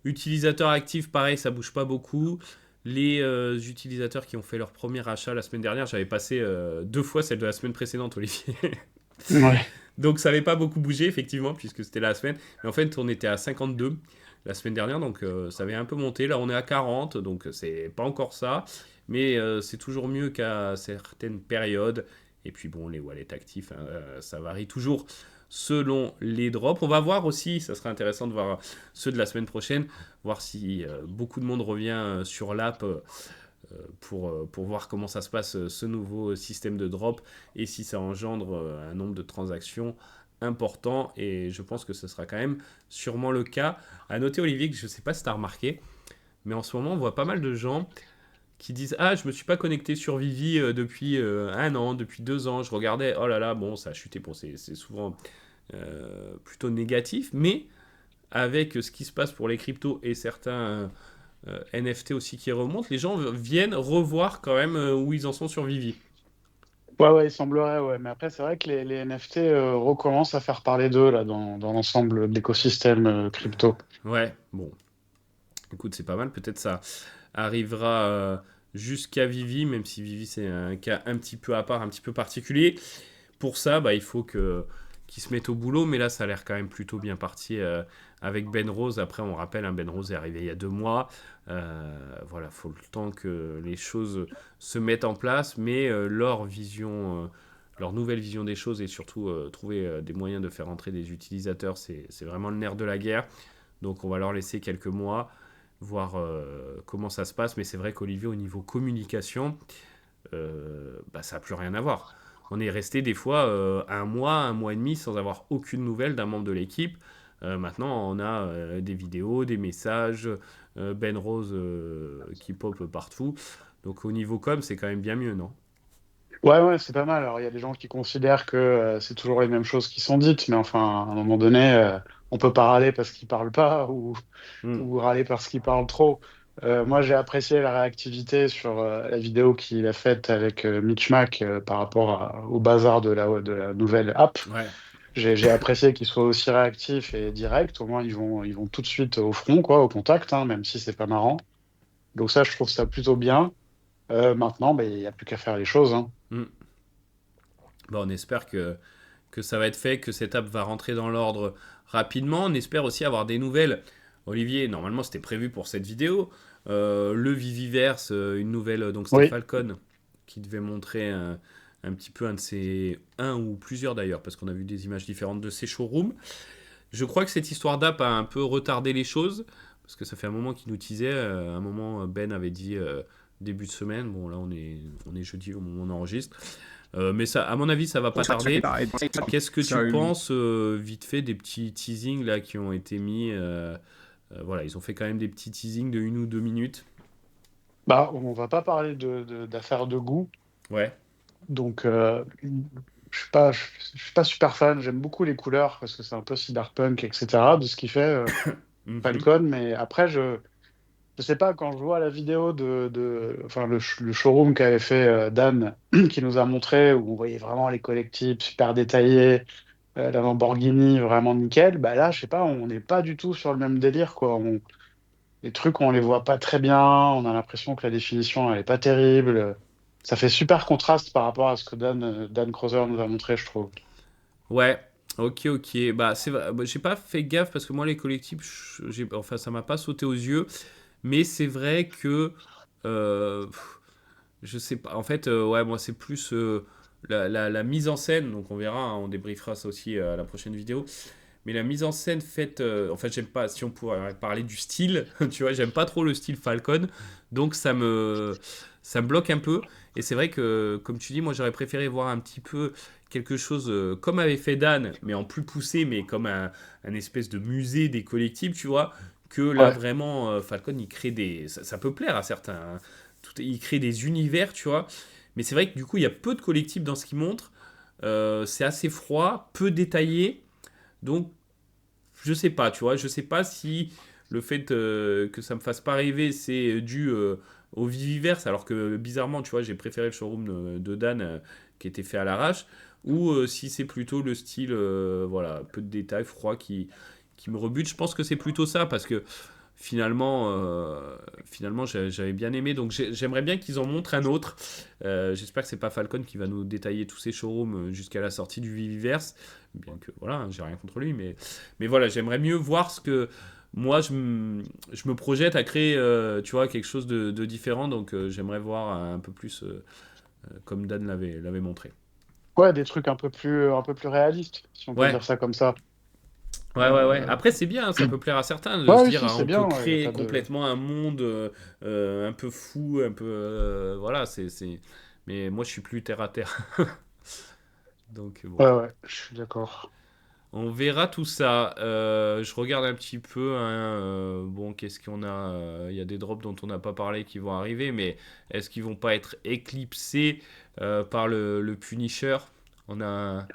Utilisateurs actifs, pareil, ça bouge pas beaucoup. Les utilisateurs qui ont fait leur premier achat la semaine dernière, j'avais passé deux fois celle de la semaine précédente, Olivier. Ouais. Donc ça n'avait pas beaucoup bougé, effectivement, puisque c'était la semaine. Mais en fait, on était à 52 la semaine dernière, donc ça avait un peu monté. Là, on est à 40, donc c'est pas encore ça. Mais c'est toujours mieux qu'à certaines périodes. Et puis bon, les wallets actifs, hein, ça varie toujours selon les drops. On va voir aussi, ça serait intéressant de voir ceux de la semaine prochaine, voir si beaucoup de monde revient sur l'app pour voir comment ça se passe, ce nouveau système de drop, et si ça engendre un nombre de transactions important. Et je pense que ce sera quand même sûrement le cas. À noter, Olivier, que je ne sais pas si tu as remarqué, mais en ce moment, on voit pas mal de gens qui disent ah, je me suis pas connecté sur Vivi depuis un an, depuis 2 ans, je regardais, oh là là, bon, ça a chuté. Bon, c'est souvent plutôt négatif, mais avec ce qui se passe pour les cryptos et certains NFT aussi qui remontent, les gens viennent revoir quand même où ils en sont sur Vivi. Ouais, ouais, il semblerait, ouais. Mais après, c'est vrai que les NFT recommencent à faire parler d'eux là, dans l'ensemble de l'écosystème crypto. Ouais, bon, écoute, c'est pas mal. Peut-être ça arrivera jusqu'à Vivi, même si Vivi c'est un cas un petit peu à part, un petit peu particulier. Pour ça, bah, il faut qu'ils se mettent au boulot, mais là, ça a l'air quand même plutôt bien parti avec Ben Rose. Après, on rappelle, hein, Ben Rose est arrivé il y a 2 mois. Voilà, faut le temps que les choses se mettent en place, mais leur vision, leur nouvelle vision des choses et surtout trouver des moyens de faire entrer des utilisateurs, c'est vraiment le nerf de la guerre. Donc, on va leur laisser quelques mois, voir comment ça se passe. Mais c'est vrai qu'Olivier, au niveau communication, bah, ça n'a plus rien à voir. On est resté des fois un mois et demi sans avoir aucune nouvelle d'un membre de l'équipe. Maintenant, on a des vidéos, des messages, Ben Rose qui pop partout. Donc au niveau com, c'est quand même bien mieux, non? Ouais, ouais, c'est pas mal. Alors, il y a des gens qui considèrent que c'est toujours les mêmes choses qui sont dites, mais enfin, à un moment donné, on peut pas râler parce qu'ils parlent pas Hmm. ou râler parce qu'ils parlent trop. Moi, j'ai apprécié la réactivité sur la vidéo qu'il a faite avec Mitch Mac par rapport au bazar de la nouvelle app. Ouais. j'ai apprécié qu'ils soient aussi réactifs et directs. Au moins, ils vont tout de suite au front, quoi, au contact, hein, même si c'est pas marrant. Donc ça, je trouve ça plutôt bien. Maintenant, ben, il n'y a plus qu'à faire les choses, hein. Hmm. Bon, on espère que ça va être fait, que cette app va rentrer dans l'ordre rapidement. On espère aussi avoir des nouvelles. Olivier, normalement c'était prévu pour cette vidéo. Le Viviverse, une nouvelle, donc c'était Oui, Falcon qui devait montrer un petit peu un de ses, un ou plusieurs d'ailleurs, parce qu'on a vu des images différentes de ses showrooms. Je crois que cette histoire d'app a un peu retardé les choses, parce que ça fait un moment qu'il nous teasait. À un moment, Ben avait dit début de semaine. Bon, là on est jeudi au moment où on enregistre. Mais ça, à mon avis, ça va pas tarder. Qu'est-ce que tu penses, vite fait, des petits teasings là qui ont été mis voilà, ils ont fait quand même des petits teasings de 1 ou 2 minutes. bah, on va pas parler d'affaires de goût. Ouais. Donc, je suis pas super fan. J'aime beaucoup les couleurs parce que c'est un peu cyberpunk, etc. de ce qu'il fait, Mhm. Falcon. Mais après, je sais pas, quand je vois la vidéo enfin, le showroom qu'avait fait Dan, qui nous a montré, où on voyait vraiment les collectibles super détaillés, la Lamborghini vraiment nickel, bah là, je sais pas, on n'est pas du tout sur le même délire, quoi. Les trucs, on les voit pas très bien, on a l'impression que la définition, elle est pas terrible. Ça fait super contraste par rapport à ce que Dan Crosser nous a montré, je trouve. Ouais. Ok, ok. Bah, c'est vrai. Bah, j'ai pas fait gaffe parce que moi, les collectifs, enfin, ça m'a pas sauté aux yeux. Mais c'est vrai que pff, je sais pas. En fait, ouais, moi, c'est plus la mise en scène. Donc, on verra. Hein, on débriefera ça aussi à la prochaine vidéo. Mais la mise en scène faite, en fait, j'aime pas, si on pourrait parler du style, tu vois, j'aime pas trop le style Falcon, donc ça me bloque un peu. Et c'est vrai que, comme tu dis, moi j'aurais préféré voir un petit peu quelque chose comme avait fait Dan, mais en plus poussé, mais comme un espèce de musée des collectibles, tu vois, que là Ouais, vraiment, Falcon, il crée des. Ça peut plaire à certains, hein. Il crée des univers, tu vois. Mais c'est vrai que du coup, il y a peu de collectibles dans ce qu'il montre. C'est assez froid, peu détaillé. Donc je sais pas, tu vois, je sais pas si le fait que ça me fasse pas rêver, c'est dû au Viviverse, alors que bizarrement, tu vois, j'ai préféré le showroom de Dan qui était fait à l'arrache, ou si c'est plutôt le style, voilà, peu de détails, froid qui me rebute. Je pense que c'est plutôt ça, parce que finalement j'avais bien aimé, donc j'aimerais bien qu'ils en montrent un autre. J'espère que c'est pas Falcon qui va nous détailler tous ces showrooms jusqu'à la sortie du Viviverse, bien que voilà, hein, j'ai rien contre lui, mais voilà, j'aimerais mieux voir ce que moi je me projette à créer, tu vois, quelque chose de différent, donc j'aimerais voir un peu plus comme Dan l'avait montré. ouais, des trucs un peu plus réalistes, si on peut Ouais, dire ça comme ça. ouais, ouais, ouais. Euh, Après, c'est bien, hein, ça peut plaire à certains de Ouais, se oui, dire, si, ah, c'est on peut bien, il y a créer pas de. complètement un monde un peu fou, un peu. Voilà, Mais moi, je suis plus terre à terre. Donc, bon. Ouais, ouais, je suis d'accord. On verra tout ça. Je regarde un petit peu, hein, bon, qu'est-ce qu'on a Il y a des drops dont on n'a pas parlé qui vont arriver, mais est-ce qu'ils vont pas être éclipsés par le Punisher? On a.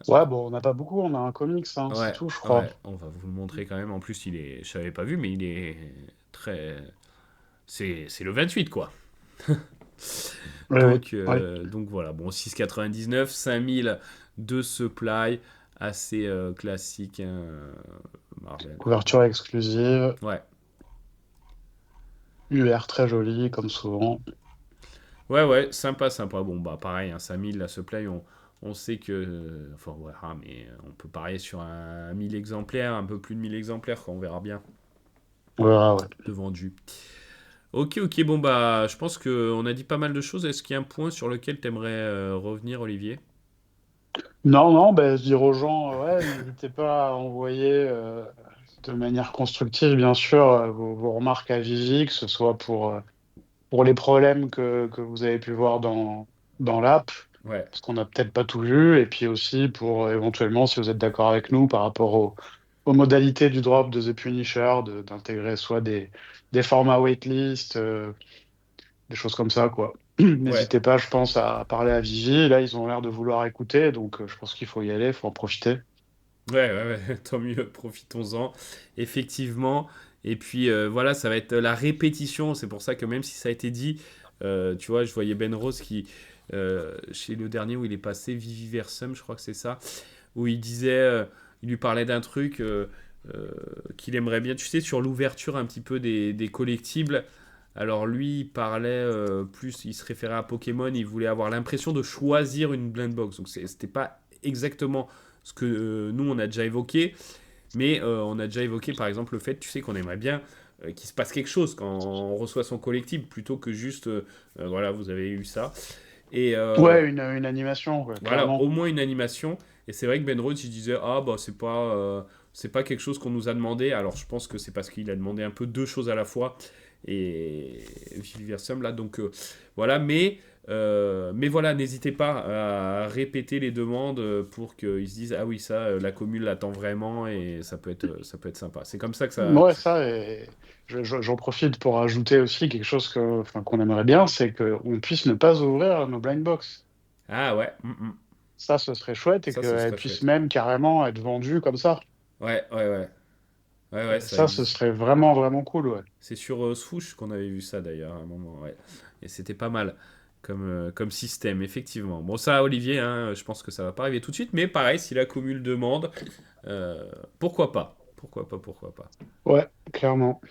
Ouais, bon, on n'a pas beaucoup, on a un comics, hein, c'est Ouais, tout, je crois. ouais, on va vous le montrer quand même. En plus, je l'avais pas vu, mais il est très. C'est le 28, quoi. Oui, oui, oui. Donc voilà, bon, 6,99, 5000 de supply, assez classique, hein, Marvel. Couverture exclusive, Ouais, UR très joli, comme souvent. ouais, ouais, sympa, sympa. Bon, bah pareil, hein, 5000, la supply, on sait que. Enfin, voilà, mais on peut parier sur un 1000 exemplaires, un peu plus de 1000 exemplaires, quoi, on verra bien On verra, ouais. de vendus. Ok, ok, bon, bah, je pense qu'on a dit pas mal de choses. Est-ce qu'il y a un point sur lequel tu aimerais revenir, Olivier? Non, non, ben, dire aux gens, ouais, n'hésitez pas à envoyer de manière constructive, bien sûr, vos remarques à Vivi, que ce soit pour les problèmes que vous avez pu voir dans l'app, Ouais, parce qu'on n'a peut-être pas tout vu, et puis aussi pour éventuellement, si vous êtes d'accord avec nous, par rapport aux modalités du drop de The Punisher, d'intégrer soit des formats waitlist, des choses comme ça, quoi. ouais. N'hésitez pas, je pense, à parler à Vivi. Là, ils ont l'air de vouloir écouter, donc je pense qu'il faut y aller, il faut en profiter. Ouais, ouais, ouais, tant mieux, profitons-en, effectivement. Et puis voilà, ça va être la répétition. C'est pour ça que même si ça a été dit, tu vois, je voyais Ben Rose qui, chez le dernier où il est passé, Viviversum, je crois que c'est ça, où il disait, il lui parlait d'un truc qu'il aimerait bien, tu sais, sur l'ouverture un petit peu des collectibles. Alors lui, il parlait plus, il se référait à Pokémon, il voulait avoir l'impression de choisir une blind box. Donc c'était pas exactement ce que nous on a déjà évoqué, mais on a déjà évoqué par exemple le fait, tu sais, qu'on aimerait bien qu'il se passe quelque chose quand on reçoit son collectible plutôt que juste, voilà, vous avez eu ça. Et Ouais, une animation, quoi, voilà, clairement. au moins une animation. Et c'est vrai que Ben Rhodes, il disait, ah bah c'est pas quelque chose qu'on nous a demandé. Alors je pense que c'est parce qu'il a demandé un peu deux choses à la fois et vice versa là. Donc voilà, mais voilà, n'hésitez pas à répéter les demandes pour qu'ils se disent, ah oui, ça, la commune l'attend vraiment et ça peut être sympa. C'est comme ça que ça. Ouais, ça, et j'en profite pour ajouter aussi quelque chose enfin, qu'on aimerait bien, c'est qu'on puisse ne pas ouvrir nos blind box. Ah ouais, Ça, ce serait chouette et ça ce qu'elle serait puisse chouette. même carrément être vendue comme ça. Ouais, ouais, ouais. Ouais, ouais, ça Ça, ce existe. serait vraiment, vraiment cool, ouais. C'est sur Swoosh qu'on avait vu ça d'ailleurs à un moment, ouais. Et c'était pas mal comme système, effectivement. Bon, ça, Olivier, hein, je pense que ça va pas arriver tout de suite, mais pareil, si la commune demande, pourquoi pas? Pourquoi pas, pourquoi pas? Ouais, clairement.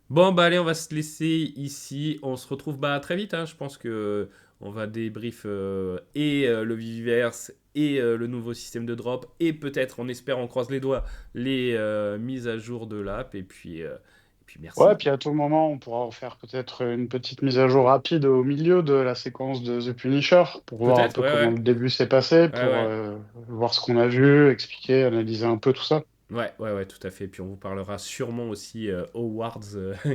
Bon, bah allez, on va se laisser ici. On se retrouve bah, très vite, hein. Je pense que on va débrief et le Viviverse et le nouveau système de drop et peut-être, on espère, on croise les doigts, les mises à jour de l'app. Et puis Ouais, merci. puis à tout moment, on pourra en faire peut-être une petite mise à jour rapide au milieu de la séquence de The Punisher pour voir un Peut-être, peu ouais, comment ouais. le début s'est passé, Ouais, pour ouais. voir ce qu'on a vu, expliquer, analyser un peu tout ça. Ouais, ouais, ouais, tout à fait. Puis on vous parlera sûrement aussi awards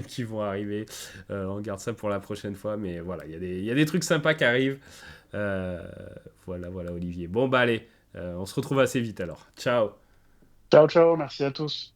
qui vont arriver. On garde ça pour la prochaine fois. Mais voilà, il y a des trucs sympas qui arrivent. Euh, voilà, voilà, Olivier. Bon, bah allez, on se retrouve assez vite alors. Ciao. Ciao, ciao, merci à tous.